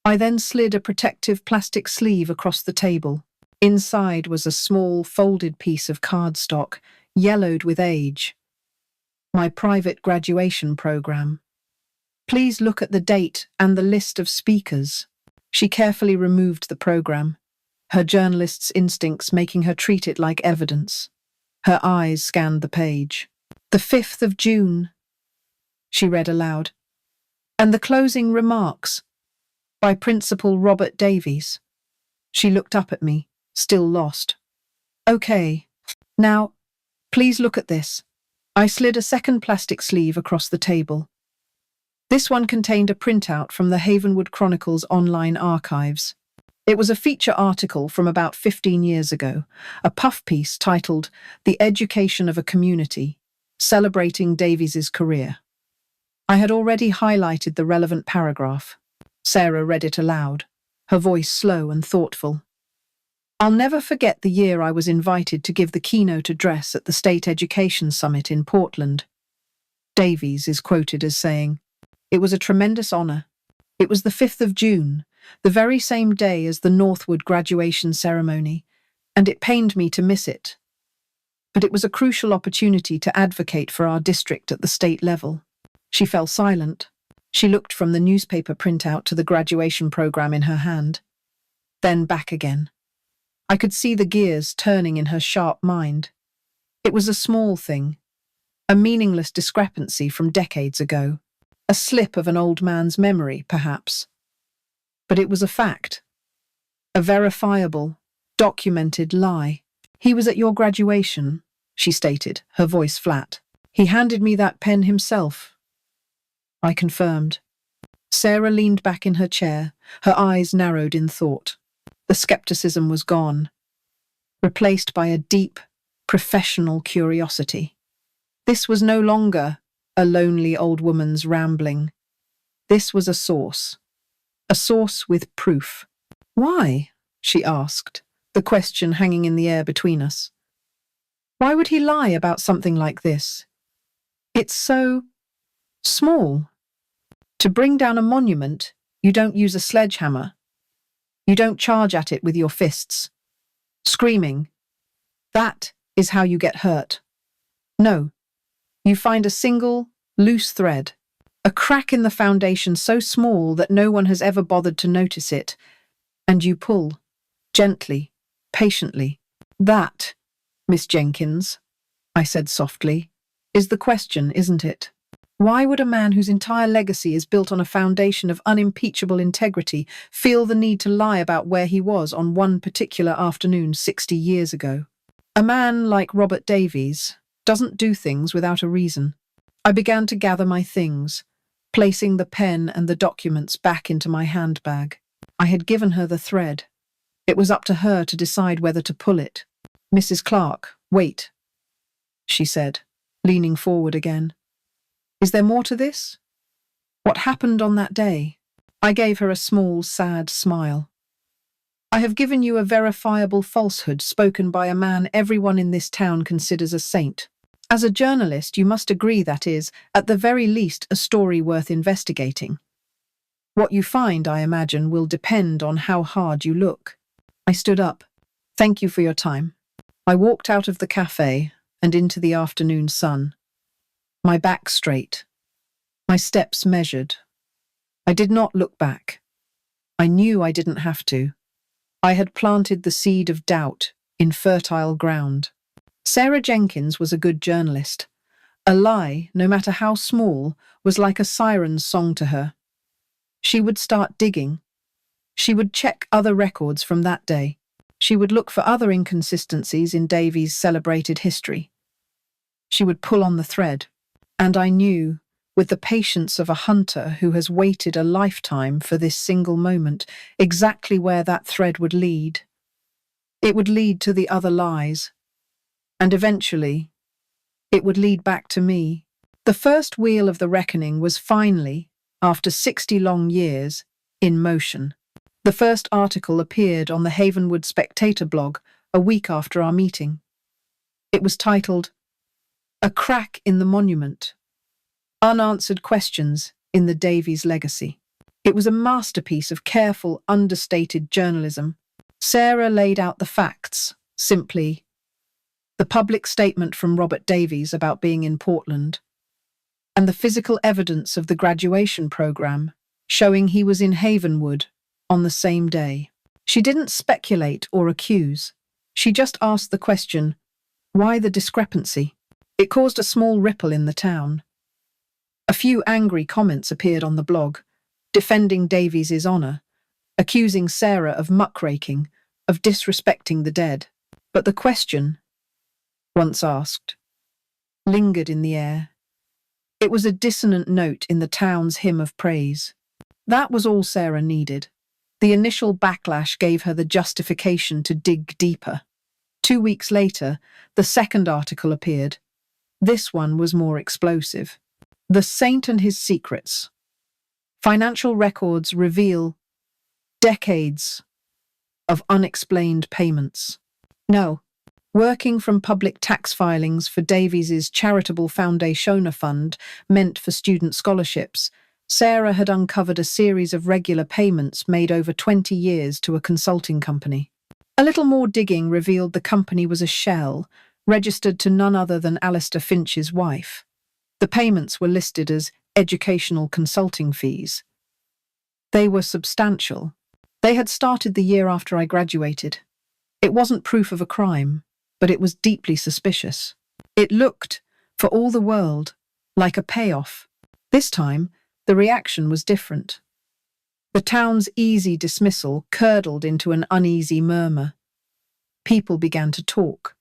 I then slid a protective plastic sleeve across the table. Inside was a small, folded piece of cardstock, yellowed with age. My private graduation program. Please look at the date and the list of speakers. She carefully removed the program, her journalist's instincts making her treat it like evidence. Her eyes scanned the page. "The 5th of June," she read aloud. "And the closing remarks, by Principal Robert Davies." She looked up at me, still lost. "Okay. Now, please look at this." I slid a second plastic sleeve across the table. This one contained a printout from the Havenwood Chronicle's online archives. It was a feature article from about 15 years ago, a puff piece titled "The Education of a Community," celebrating Davies's career. I had already highlighted the relevant paragraph. Sarah read it aloud, her voice slow and thoughtful. "I'll never forget the year I was invited to give the keynote address at the State Education Summit in Portland." Davies is quoted as saying, "It was a tremendous honor. It was the 5th of June, the very same day as the Northwood graduation ceremony, and it pained me to miss it. But it was a crucial opportunity to advocate for our district at the state level." She fell silent. She looked from the newspaper printout to the graduation program in her hand, then back again. I could see the gears turning in her sharp mind. It was a small thing, a meaningless discrepancy from decades ago, a slip of an old man's memory, perhaps. But it was a fact, a verifiable, documented lie. "He was at your graduation," she stated, her voice flat. "He handed me that pen himself." I confirmed. Sarah leaned back in her chair, her eyes narrowed in thought. The skepticism was gone, replaced by a deep, professional curiosity. This was no longer a lonely old woman's rambling. This was a source with proof. "Why?" she asked, the question hanging in the air between us. "Why would he lie about something like this? It's so small. To bring down a monument, you don't use a sledgehammer. You don't charge at it with your fists, screaming. That is how you get hurt. No, you find a single, loose thread, a crack in the foundation so small that no one has ever bothered to notice it, and you pull, gently, patiently. That, Miss Jenkins," I said softly, "is the question, isn't it? Why would a man whose entire legacy is built on a foundation of unimpeachable integrity feel the need to lie about where he was on one particular afternoon 60 years ago? A man like Robert Davies doesn't do things without a reason." I began to gather my things, placing the pen and the documents back into my handbag. I had given her the thread. It was up to her to decide whether to pull it. "Mrs. Clarke, wait," she said, leaning forward again. "Is there more to this? What happened on that day?" I gave her a small, sad smile. "I have given you a verifiable falsehood spoken by a man everyone in this town considers a saint. As a journalist, you must agree that is, at the very least, a story worth investigating. What you find, I imagine, will depend on how hard you look." I stood up. "Thank you for your time." I walked out of the cafe and into the afternoon sun. My back straight, my steps measured. I did not look back. I knew I didn't have to. I had planted the seed of doubt in fertile ground. Sarah Jenkins was a good journalist. A lie, no matter how small, was like a siren's song to her. She would start digging. She would check other records from that day. She would look for other inconsistencies in Davies' celebrated history. She would pull on the thread. And I knew, with the patience of a hunter who has waited a lifetime for this single moment, exactly where that thread would lead. It would lead to the other lies. And eventually, it would lead back to me. The first wheel of the reckoning was finally, after 60 long years, in motion. The first article appeared on the Havenwood Spectator blog a week after our meeting. It was titled, "A Crack in the Monument: Unanswered Questions in the Davies Legacy." It was a masterpiece of careful, understated journalism. Sarah laid out the facts, simply. The public statement from Robert Davies about being in Portland, and the physical evidence of the graduation program, showing he was in Havenwood on the same day. She didn't speculate or accuse. She just asked the question, Why the discrepancy? It caused a small ripple in the town. A few angry comments appeared on the blog, defending Davies' honour, accusing Sarah of muckraking, of disrespecting the dead. But the question, once asked, lingered in the air. It was a dissonant note in the town's hymn of praise. That was all Sarah needed. The initial backlash gave her the justification to dig deeper. 2 weeks later, the second article appeared. This one was more explosive. The Saint and His Secrets. Financial records reveal decades of unexplained payments. No, working from public tax filings for Davies' charitable Foundationa fund meant for student scholarships, Sarah had uncovered a series of regular payments made over 20 years to a consulting company. A little more digging revealed the company was a shell, registered to none other than Alistair Finch's wife. The payments were listed as educational consulting fees. They were substantial. They had started the year after I graduated. It wasn't proof of a crime, but it was deeply suspicious. It looked, for all the world, like a payoff. This time, the reaction was different. The town's easy dismissal curdled into an uneasy murmur. People began to talk.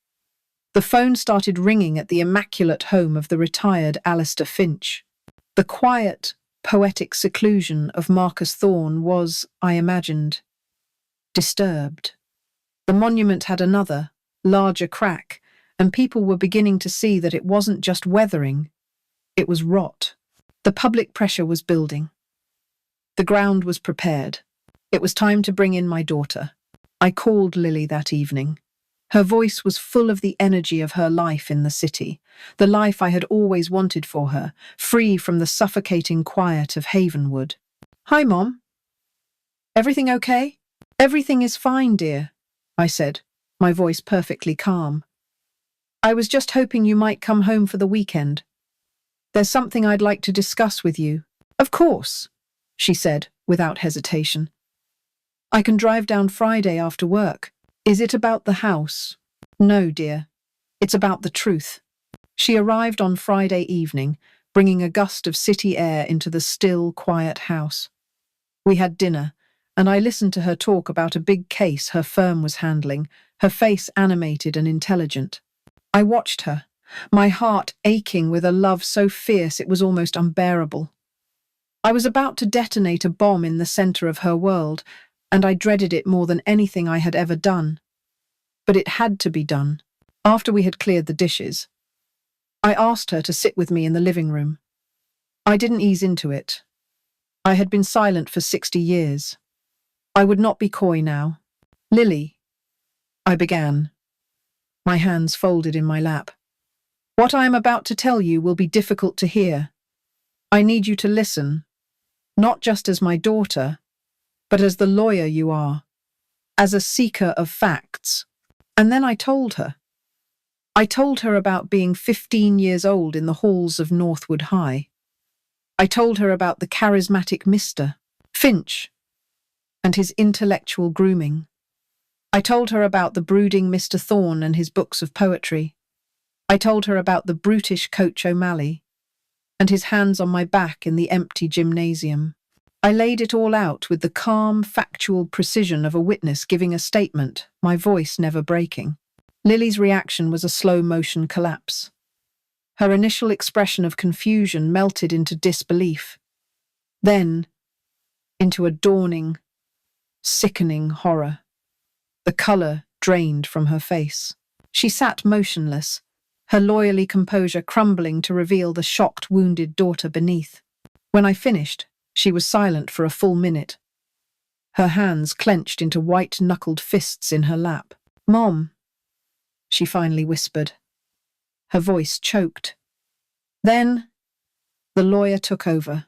The phone started ringing at the immaculate home of the retired Alistair Finch. The quiet, poetic seclusion of Marcus Thorne was, I imagined, disturbed. The monument had another, larger crack, and people were beginning to see that it wasn't just weathering, it was rot. The public pressure was building. The ground was prepared. It was time to bring in my daughter. I called Lily that evening. Her voice was full of the energy of her life in the city, the life I had always wanted for her, free from the suffocating quiet of Havenwood. "Hi, Mom. Everything okay?" "Everything is fine, dear," I said, my voice perfectly calm. "I was just hoping you might come home for the weekend. There's something I'd like to discuss with you." "Of course," she said, without hesitation. "I can drive down Friday after work. Is it about the house?" "No, dear. It's about the truth." She arrived on Friday evening, bringing a gust of city air into the still, quiet house. We had dinner, and I listened to her talk about a big case her firm was handling, her face animated and intelligent. I watched her, my heart aching with a love so fierce it was almost unbearable. I was about to detonate a bomb in the center of her world, and I dreaded it more than anything I had ever done. But it had to be done. After we had cleared the dishes, I asked her to sit with me in the living room. I didn't ease into it. I had been silent for 60 years. I would not be coy now. "Lily," I began, my hands folded in my lap. "What I am about to tell you will be difficult to hear. I need you to listen, not just as my daughter, but as the lawyer you are, as a seeker of facts." And then I told her. I told her about being 15 years old in the halls of Northwood High. I told her about the charismatic Mr. Finch and his intellectual grooming. I told her about the brooding Mr. Thorne and his books of poetry. I told her about the brutish Coach O'Malley and his hands on my back in the empty gymnasium. I laid it all out with the calm, factual precision of a witness giving a statement, my voice never breaking. Lily's reaction was a slow-motion collapse. Her initial expression of confusion melted into disbelief, then into a dawning, sickening horror. The colour drained from her face. She sat motionless, her lawyerly composure crumbling to reveal the shocked, wounded daughter beneath. When I finished, she was silent for a full minute, her hands clenched into white-knuckled fists in her lap. "Mom," she finally whispered. Her voice choked. Then the lawyer took over.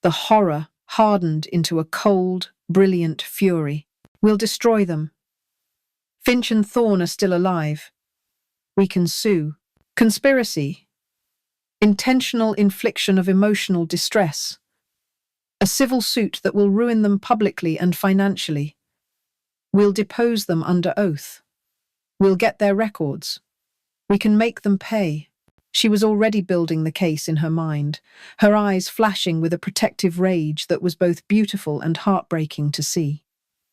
The horror hardened into a cold, brilliant fury. "We'll destroy them. Finch and Thorne are still alive. We can sue. Conspiracy. Intentional infliction of emotional distress. A civil suit that will ruin them publicly and financially. We'll depose them under oath. We'll get their records. We can make them pay. She was already building the case in her mind, her eyes flashing with a protective rage that was both beautiful and heartbreaking to see.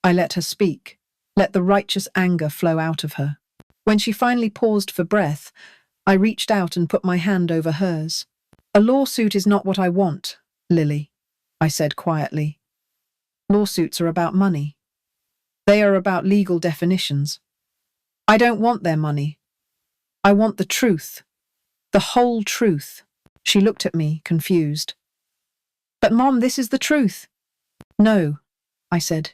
I let her speak, let the righteous anger flow out of her. When she finally paused for breath, I reached out and put my hand over hers. A lawsuit is not what I want, Lily, I said quietly. Lawsuits are about money. They are about legal definitions. I don't want their money. I want the truth. The whole truth. She looked at me, confused. But Mom, this is the truth. No, I said.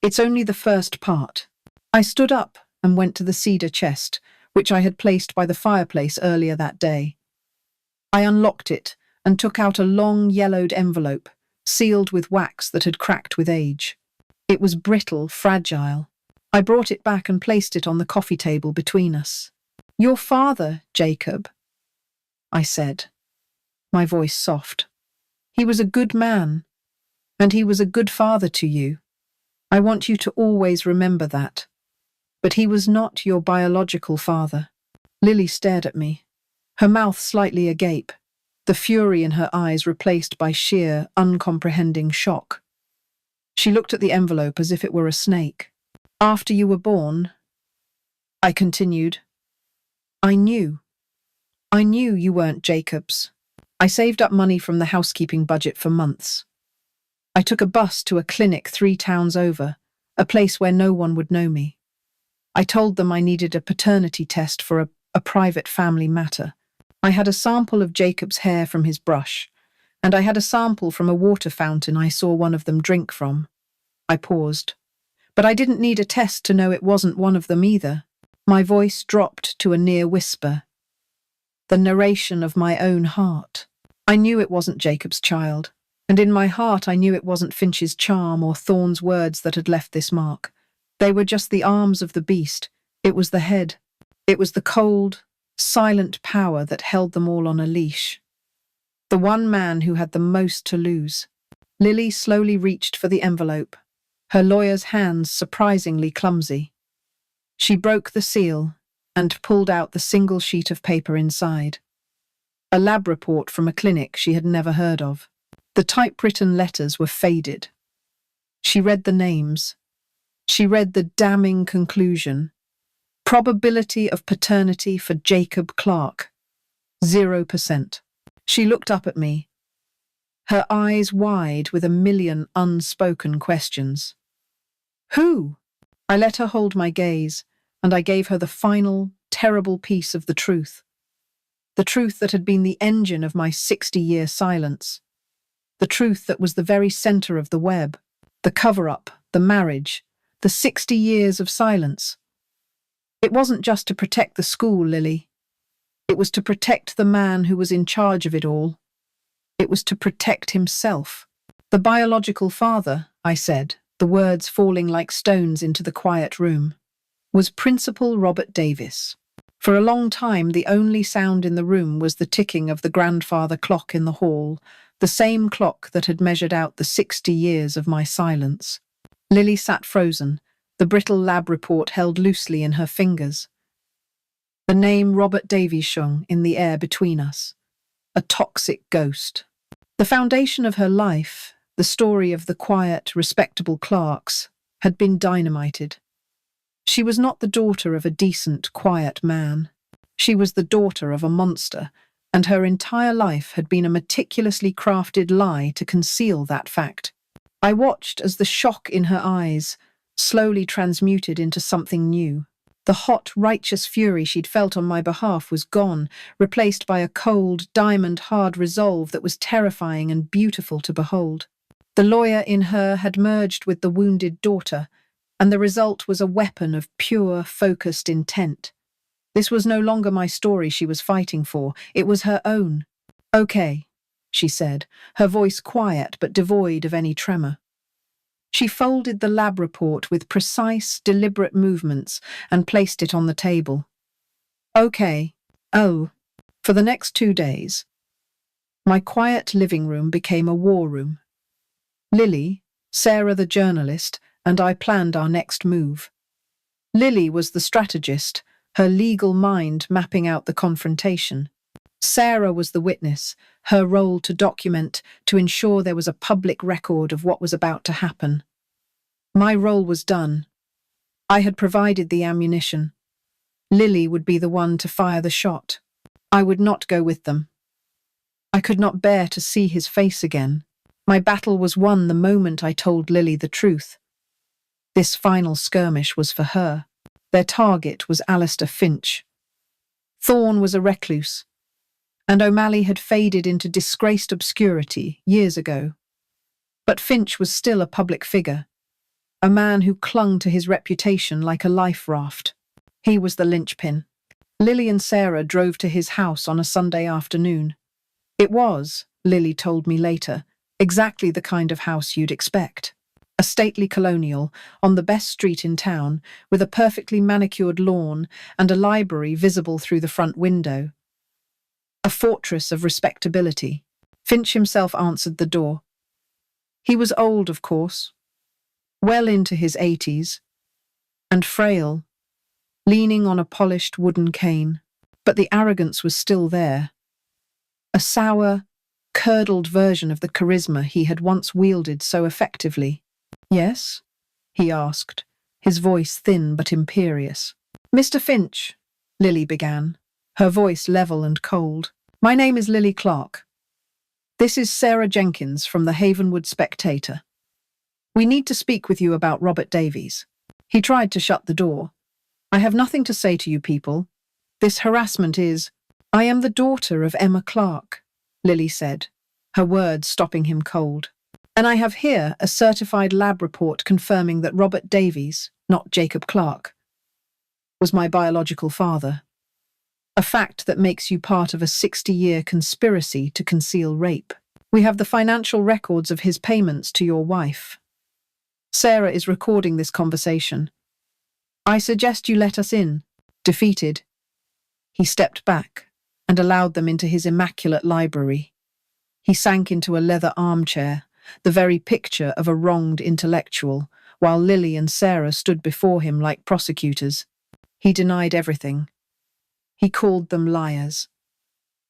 It's only the first part. I stood up and went to the cedar chest, which I had placed by the fireplace earlier that day. I unlocked it and took out a long yellowed envelope, sealed with wax that had cracked with age. It was brittle, fragile. I brought it back and placed it on the coffee table between us. Your father, Jacob, I said, my voice soft. He was a good man, and he was a good father to you. I want you to always remember that. But he was not your biological father. Lily stared at me, her mouth slightly agape, the fury in her eyes replaced by sheer, uncomprehending shock. She looked at the envelope as if it were a snake. After you were born, I continued, I knew you weren't Jacob's. I saved up money from the housekeeping budget for months. I took a bus to a clinic 3 towns over, a place where no one would know me. I told them I needed a paternity test for a private family matter. I had a sample of Jacob's hair from his brush, and I had a sample from a water fountain I saw one of them drink from. I paused. But I didn't need a test to know it wasn't one of them either. My voice dropped to a near whisper. The narration of my own heart. I knew it wasn't Jacob's child, and in my heart I knew it wasn't Finch's charm or Thorne's words that had left this mark. They were just the arms of the beast. It was the head. It was the cold, silent power that held them all on a leash. The one man who had the most to lose. Lily slowly reached for the envelope, her lawyer's hands surprisingly clumsy. She broke the seal and pulled out the single sheet of paper inside. A lab report from a clinic she had never heard of. The typewritten letters were faded. She read the names. She read the damning conclusion. Probability of paternity for Jacob Clarke. 0%. She looked up at me, her eyes wide with a million unspoken questions. Who? I let her hold my gaze, and I gave her the final, terrible piece of the truth. The truth that had been the engine of my 60-year silence. The truth that was the very center of the web. The cover-up, the marriage, the 60 years of silence. It wasn't just to protect the school, Lily. It was to protect the man who was in charge of it all. It was to protect himself. The biological father, I said, the words falling like stones into the quiet room, was Principal Robert Davies. For a long time, the only sound in the room was the ticking of the grandfather clock in the hall, the same clock that had measured out the 60 years of my silence. Lily sat frozen, the brittle lab report held loosely in her fingers. The name Robert Davies shone in the air between us. A toxic ghost. The foundation of her life, the story of the quiet, respectable Clarks, had been dynamited. She was not the daughter of a decent, quiet man. She was the daughter of a monster, and her entire life had been a meticulously crafted lie to conceal that fact. I watched as the shock in her eyes slowly transmuted into something new. The hot, righteous fury she'd felt on my behalf was gone, replaced by a cold, diamond-hard resolve that was terrifying and beautiful to behold. The lawyer in her had merged with the wounded daughter, and the result was a weapon of pure, focused intent. This was no longer my story she was fighting for, it was her own. Okay, she said, her voice quiet but devoid of any tremor. She folded the lab report with precise, deliberate movements and placed it on the table. Okay, for the next 2 days, my quiet living room became a war room. Lily, Sarah the journalist, and I planned our next move. Lily was the strategist, her legal mind mapping out the confrontation. Sarah was the witness, her role to document, to ensure there was a public record of what was about to happen. My role was done. I had provided the ammunition. Lily would be the one to fire the shot. I would not go with them. I could not bear to see his face again. My battle was won the moment I told Lily the truth. This final skirmish was for her. Their target was Alistair Finch. Thorne was a recluse, and O'Malley had faded into disgraced obscurity years ago. But Finch was still a public figure, a man who clung to his reputation like a life raft. He was the linchpin. Lily and Sarah drove to his house on a Sunday afternoon. It was, Lily told me later, exactly the kind of house you'd expect. A stately colonial, on the best street in town, with a perfectly manicured lawn and a library visible through the front window. A fortress of respectability. Finch himself answered the door. He was old, of course, well into his 80s, and frail, leaning on a polished wooden cane, but the arrogance was still there. A sour, curdled version of the charisma he had once wielded so effectively. "Yes?" he asked, his voice thin but imperious. "Mr. Finch," Lily began, her voice level and cold. "My name is Lily Clarke. This is Sarah Jenkins from the Havenwood Spectator. We need to speak with you about Robert Davies." He tried to shut the door. "I have nothing to say to you people. This harassment is—" "I am the daughter of Emma Clarke," Lily said, her words stopping him cold. "And I have here a certified lab report confirming that Robert Davies, not Jacob Clarke, was my biological father. A fact that makes you part of a 60-year conspiracy to conceal rape. We have the financial records of his payments to your wife. Sarah is recording this conversation. I suggest you let us in." Defeated, he stepped back and allowed them into his immaculate library. He sank into a leather armchair, the very picture of a wronged intellectual, while Lily and Sarah stood before him like prosecutors. He denied everything. He called them liars.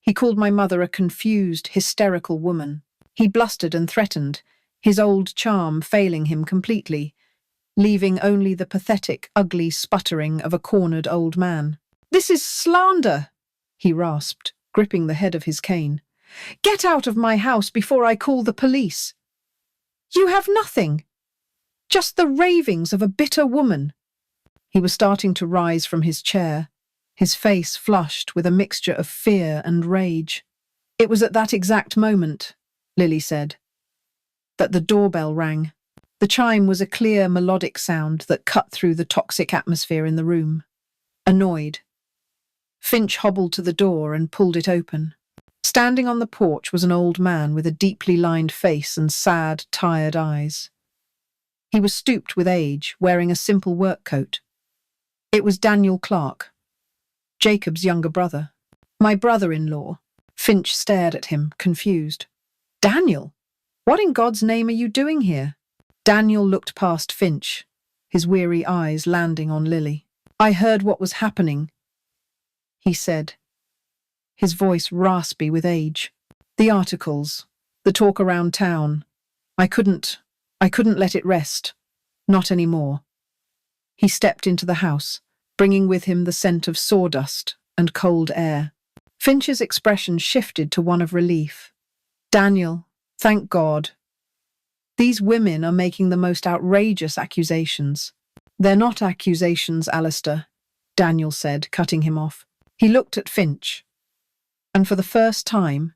He called my mother a confused, hysterical woman. He blustered and threatened, his old charm failing him completely, leaving only the pathetic, ugly sputtering of a cornered old man. "This is slander," he rasped, gripping the head of his cane. "Get out of my house before I call the police. You have nothing. Just the ravings of a bitter woman." He was starting to rise from his chair, his face flushed with a mixture of fear and rage. It was at that exact moment, Lily said, that the doorbell rang. The chime was a clear, melodic sound that cut through the toxic atmosphere in the room. Annoyed, Finch hobbled to the door and pulled it open. Standing on the porch was an old man with a deeply lined face and sad, tired eyes. He was stooped with age, wearing a simple work coat. It was Daniel Clarke, Jacob's younger brother. "My brother-in-law." Finch stared at him, confused. "Daniel? What in God's name are you doing here?" Daniel looked past Finch, his weary eyes landing on Lily. "I heard what was happening," he said, his voice raspy with age. "The articles, the talk around town. I couldn't let it rest. Not anymore." He stepped into the house, bringing with him the scent of sawdust and cold air. Finch's expression shifted to one of relief. "Daniel, thank God. These women are making the most outrageous accusations." "They're not accusations, Alistair," Daniel said, cutting him off. He looked at Finch, and for the first time,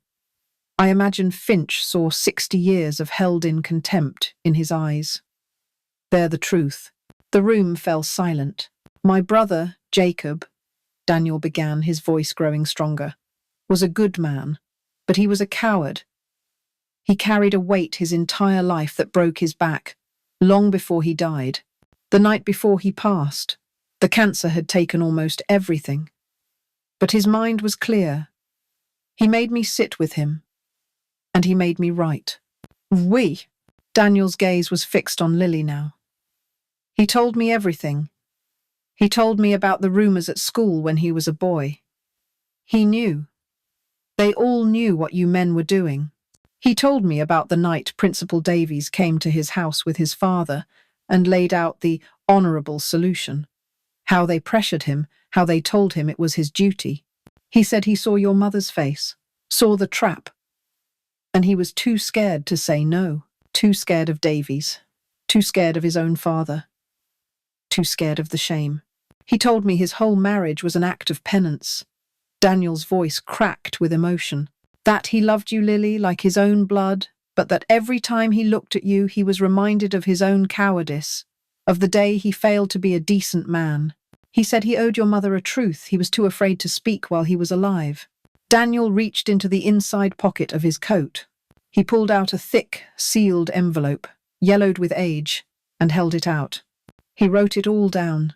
I imagine Finch saw 60 years of held-in contempt in his eyes. "They're the truth." The room fell silent. "My brother, Jacob," Daniel began, his voice growing stronger, "was a good man, but he was a coward. He carried a weight his entire life that broke his back, long before he died. The night before he passed, the cancer had taken almost everything. But his mind was clear. He made me sit with him, and he made me write." "We?" Daniel's gaze was fixed on Lily now. "He told me everything. He told me about the rumors at school when he was a boy. He knew. They all knew what you men were doing. He told me about the night Principal Davies came to his house with his father and laid out the honourable solution. How they pressured him, how they told him it was his duty. He said he saw your mother's face, saw the trap, and he was too scared to say no, too scared of Davies, too scared of his own father, too scared of the shame. He told me his whole marriage was an act of penance. Daniel's voice cracked with emotion. That he loved you, Lily, like his own blood, but that every time he looked at you, he was reminded of his own cowardice, of the day he failed to be a decent man. He said he owed your mother a truth he was too afraid to speak while he was alive. Daniel reached into the inside pocket of his coat. He pulled out a thick, sealed envelope, yellowed with age, and held it out. He wrote it all down,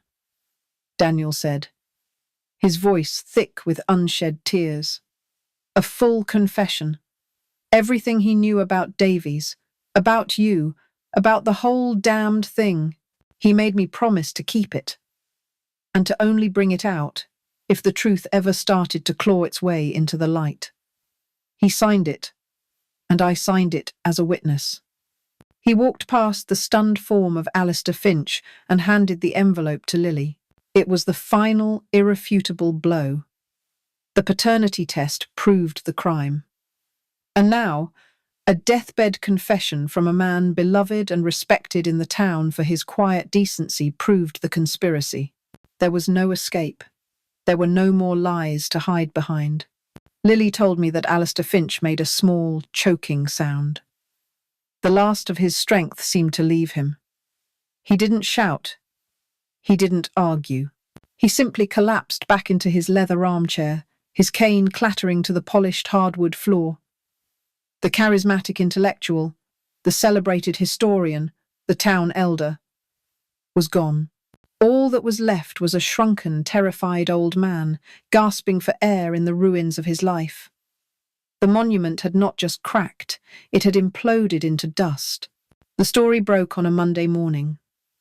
Daniel said, his voice thick with unshed tears. A full confession. Everything he knew about Davies, about you, about the whole damned thing. He made me promise to keep it, and to only bring it out if the truth ever started to claw its way into the light. He signed it, and I signed it as a witness. He walked past the stunned form of Alistair Finch and handed the envelope to Lily. It was the final, irrefutable blow. The paternity test proved the crime. And now, a deathbed confession from a man beloved and respected in the town for his quiet decency proved the conspiracy. There was no escape. There were no more lies to hide behind. Lily told me that Alistair Finch made a small, choking sound. The last of his strength seemed to leave him. He didn't shout. He didn't argue. He simply collapsed back into his leather armchair, his cane clattering to the polished hardwood floor. The charismatic intellectual, the celebrated historian, the town elder, was gone. All that was left was a shrunken, terrified old man, gasping for air in the ruins of his life. The monument had not just cracked, it had imploded into dust. The story broke on a Monday morning.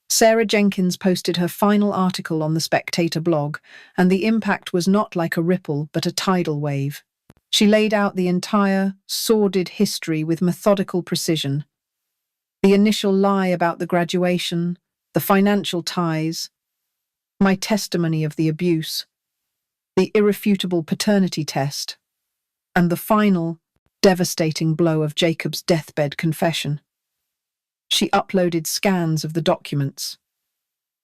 Sarah Jenkins posted her final article on the Spectator blog, and the impact was not like a ripple, but a tidal wave. She laid out the entire, sordid history with methodical precision. The initial lie about the graduation, the financial ties, my testimony of the abuse, the irrefutable paternity test, and the final, devastating blow of Jacob's deathbed confession. She uploaded scans of the documents.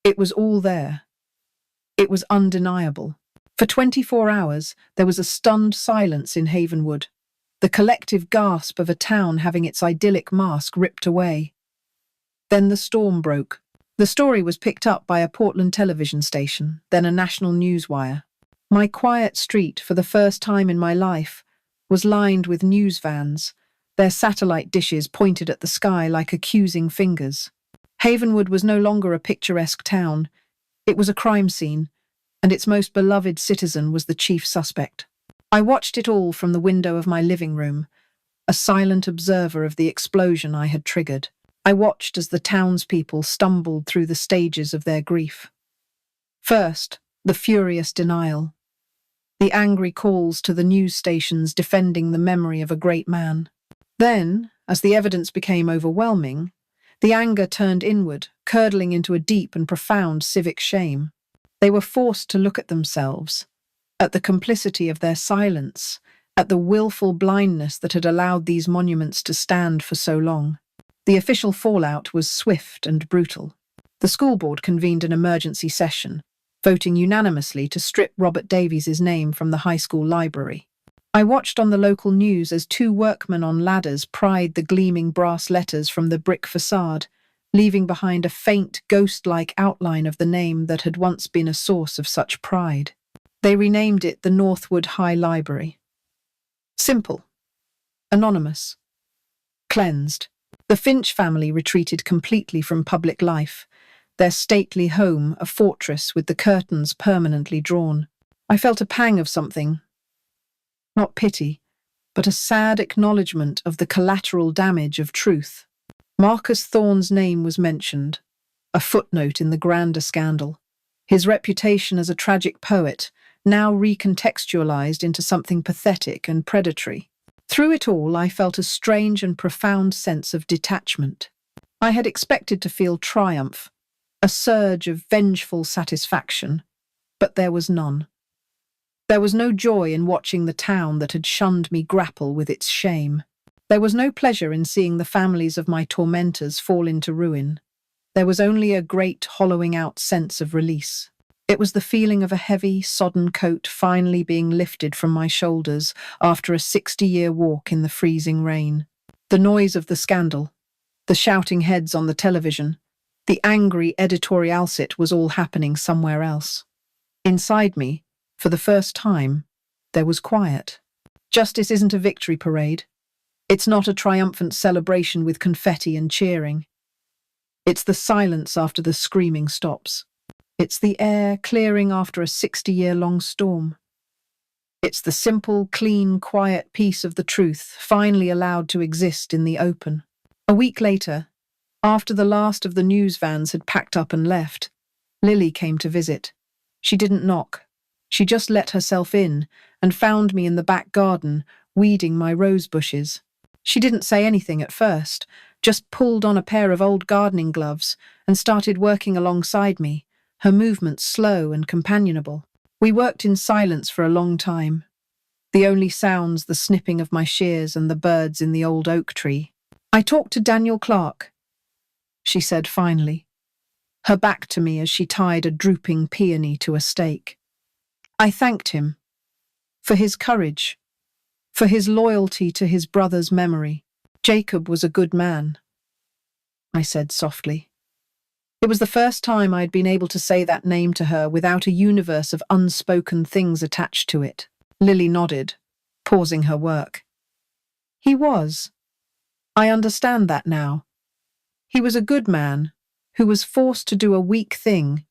It was all there. It was undeniable. For 24 hours, there was a stunned silence in Havenwood, the collective gasp of a town having its idyllic mask ripped away. Then the storm broke. The story was picked up by a Portland television station, then a national news wire. My quiet street, for the first time in my life, was lined with news vans, their satellite dishes pointed at the sky like accusing fingers. Havenwood was no longer a picturesque town. It was a crime scene, and its most beloved citizen was the chief suspect. I watched it all from the window of my living room, a silent observer of the explosion I had triggered. I watched as the townspeople stumbled through the stages of their grief. First, the furious denial. The angry calls to the news stations defending the memory of a great man. Then, as the evidence became overwhelming, the anger turned inward, curdling into a deep and profound civic shame. They were forced to look at themselves, at the complicity of their silence, at the willful blindness that had allowed these monuments to stand for so long. The official fallout was swift and brutal. The school board convened an emergency session, voting unanimously to strip Robert Davies' name from the high school library. I watched on the local news as two workmen on ladders pried the gleaming brass letters from the brick facade, leaving behind a faint, ghost-like outline of the name that had once been a source of such pride. They renamed it the Northwood High Library. Simple. Anonymous. Cleansed. The Finch family retreated completely from public life, their stately home a fortress with the curtains permanently drawn. I felt a pang of something. Not pity, but a sad acknowledgement of the collateral damage of truth. Marcus Thorne's name was mentioned, a footnote in the grander scandal. His reputation as a tragic poet, now recontextualized into something pathetic and predatory. Through it all, I felt a strange and profound sense of detachment. I had expected to feel triumph, a surge of vengeful satisfaction, but there was none. There was no joy in watching the town that had shunned me grapple with its shame. There was no pleasure in seeing the families of my tormentors fall into ruin. There was only a great hollowing out sense of release. It was the feeling of a heavy, sodden coat finally being lifted from my shoulders after a 60-year walk in the freezing rain. The noise of the scandal, the shouting heads on the television, the angry editorialsit was all happening somewhere else. Inside me, for the first time, there was quiet. Justice isn't a victory parade. It's not a triumphant celebration with confetti and cheering. It's the silence after the screaming stops. It's the air clearing after a 60-year-long storm. It's the simple, clean, quiet peace of the truth finally allowed to exist in the open. A week later, after the last of the news vans had packed up and left, Lily came to visit. She didn't knock. She just let herself in and found me in the back garden, weeding my rose bushes. She didn't say anything at first, just pulled on a pair of old gardening gloves and started working alongside me, her movements slow and companionable. We worked in silence for a long time. The only sounds the snipping of my shears and the birds in the old oak tree. "I talked to Daniel Clarke," she said finally, her back to me as she tied a drooping peony to a stake. "I thanked him for his courage, for his loyalty to his brother's memory. Jacob was a good man," I said softly. It was the first time I had been able to say that name to her without a universe of unspoken things attached to it. Lily nodded, pausing her work. "He was. I understand that now. He was a good man who was forced to do a weak thing,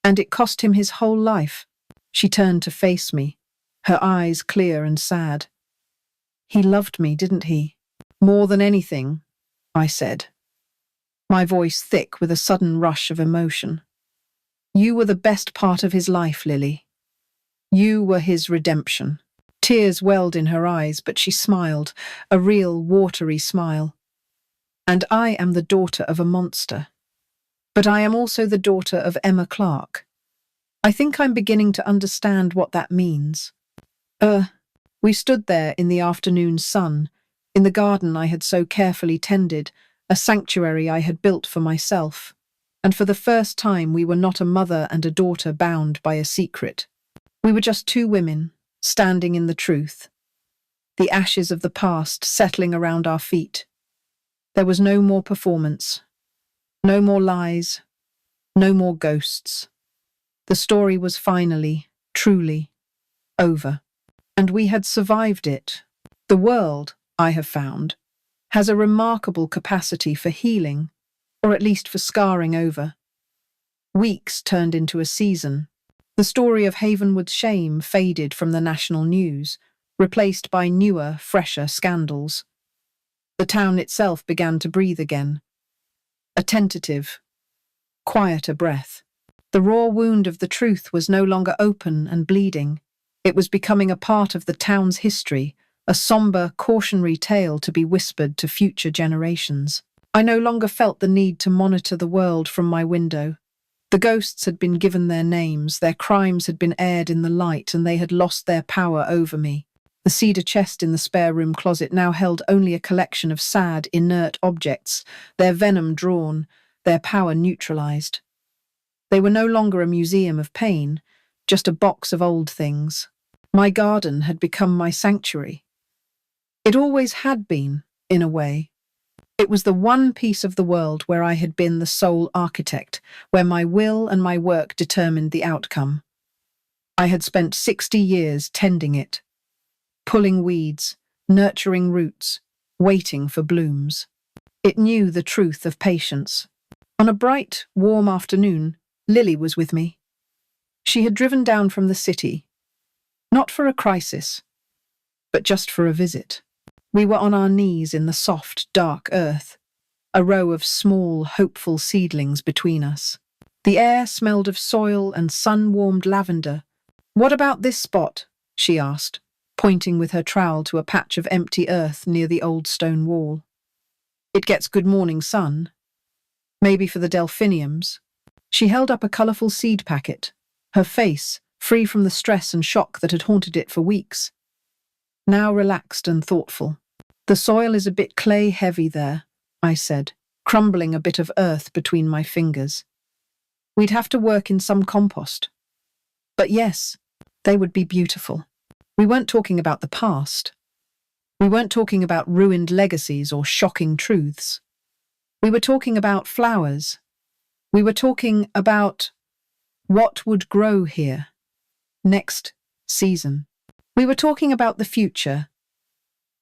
and it cost him his whole life." She turned to face me, her eyes clear and sad. "He loved me, didn't he? More than anything," I said, my voice thick with a sudden rush of emotion. "You were the best part of his life, Lily. You were his redemption." Tears welled in her eyes, but she smiled, a real watery smile. "And I am the daughter of a monster. But I am also the daughter of Emma Clarke. I think I'm beginning to understand what that means." We stood there in the afternoon sun, in the garden I had so carefully tended, a sanctuary I had built for myself. And for the first time we were not a mother and a daughter bound by a secret. We were just two women, standing in the truth, the ashes of the past settling around our feet. There was no more performance, no more lies, no more ghosts. The story was finally, truly, over. And we had survived it. The world, I have found, has a remarkable capacity for healing, or at least for scarring over. Weeks turned into a season. The story of Havenwood's shame faded from the national news, replaced by newer, fresher scandals. The town itself began to breathe again. A tentative, quieter breath. The raw wound of the truth was no longer open and bleeding. It was becoming a part of the town's history, a somber, cautionary tale to be whispered to future generations. I no longer felt the need to monitor the world from my window. The ghosts had been given their names, their crimes had been aired in the light, and they had lost their power over me. The cedar chest in the spare room closet now held only a collection of sad, inert objects, their venom drawn, their power neutralized. They were no longer a museum of pain, just a box of old things. My garden had become my sanctuary. It always had been, in a way. It was the one piece of the world where I had been the sole architect, where my will and my work determined the outcome. I had spent 60 years tending it, pulling weeds, nurturing roots, waiting for blooms. It knew the truth of patience. On a bright, warm afternoon, Lily was with me. She had driven down from the city, not for a crisis, but just for a visit. We were on our knees in the soft, dark earth, a row of small, hopeful seedlings between us. The air smelled of soil and sun-warmed lavender. "What about this spot?" she asked, pointing with her trowel to a patch of empty earth near the old stone wall. "It gets good morning sun. Maybe for the delphiniums." She held up a colourful seed packet, her face free from the stress and shock that had haunted it for weeks, now relaxed and thoughtful. "The soil is a bit clay-heavy there," I said, crumbling a bit of earth between my fingers. "We'd have to work in some compost. But yes, they would be beautiful." We weren't talking about the past. We weren't talking about ruined legacies or shocking truths. We were talking about flowers. We were talking about what would grow here next season. We were talking about the future.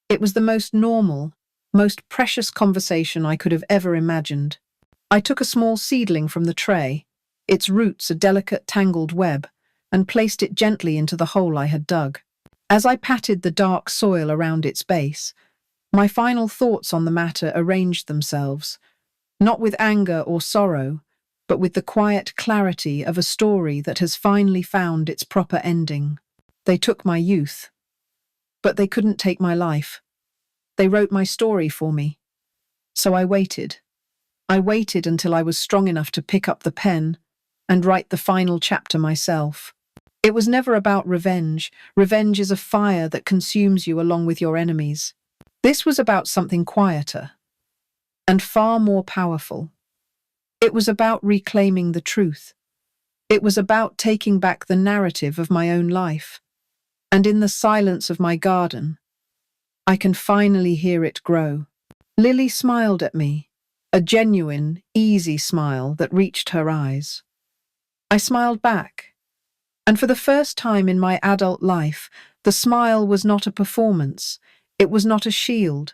It was the most normal, most precious conversation I could have ever imagined. I took a small seedling from the tray, its roots a delicate tangled web, and placed it gently into the hole I had dug. As I patted the dark soil around its base, my final thoughts on the matter arranged themselves, not with anger or sorrow, but with the quiet clarity of a story that has finally found its proper ending. They took my youth, but they couldn't take my life. They wrote my story for me. So I waited. I waited until I was strong enough to pick up the pen and write the final chapter myself. It was never about revenge. Revenge is a fire that consumes you along with your enemies. This was about something quieter and far more powerful. It was about reclaiming the truth. It was about taking back the narrative of my own life. And in the silence of my garden, I can finally hear it grow. Lily smiled at me, a genuine, easy smile that reached her eyes. I smiled back. And for the first time in my adult life, the smile was not a performance. It was not a shield.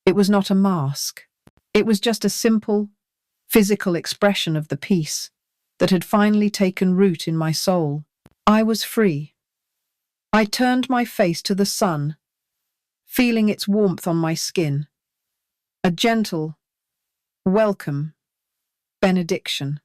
It was not a mask. It was just a simple, physical expression of the peace that had finally taken root in my soul. I was free. I turned my face to the sun, feeling its warmth on my skin. A gentle, welcome benediction.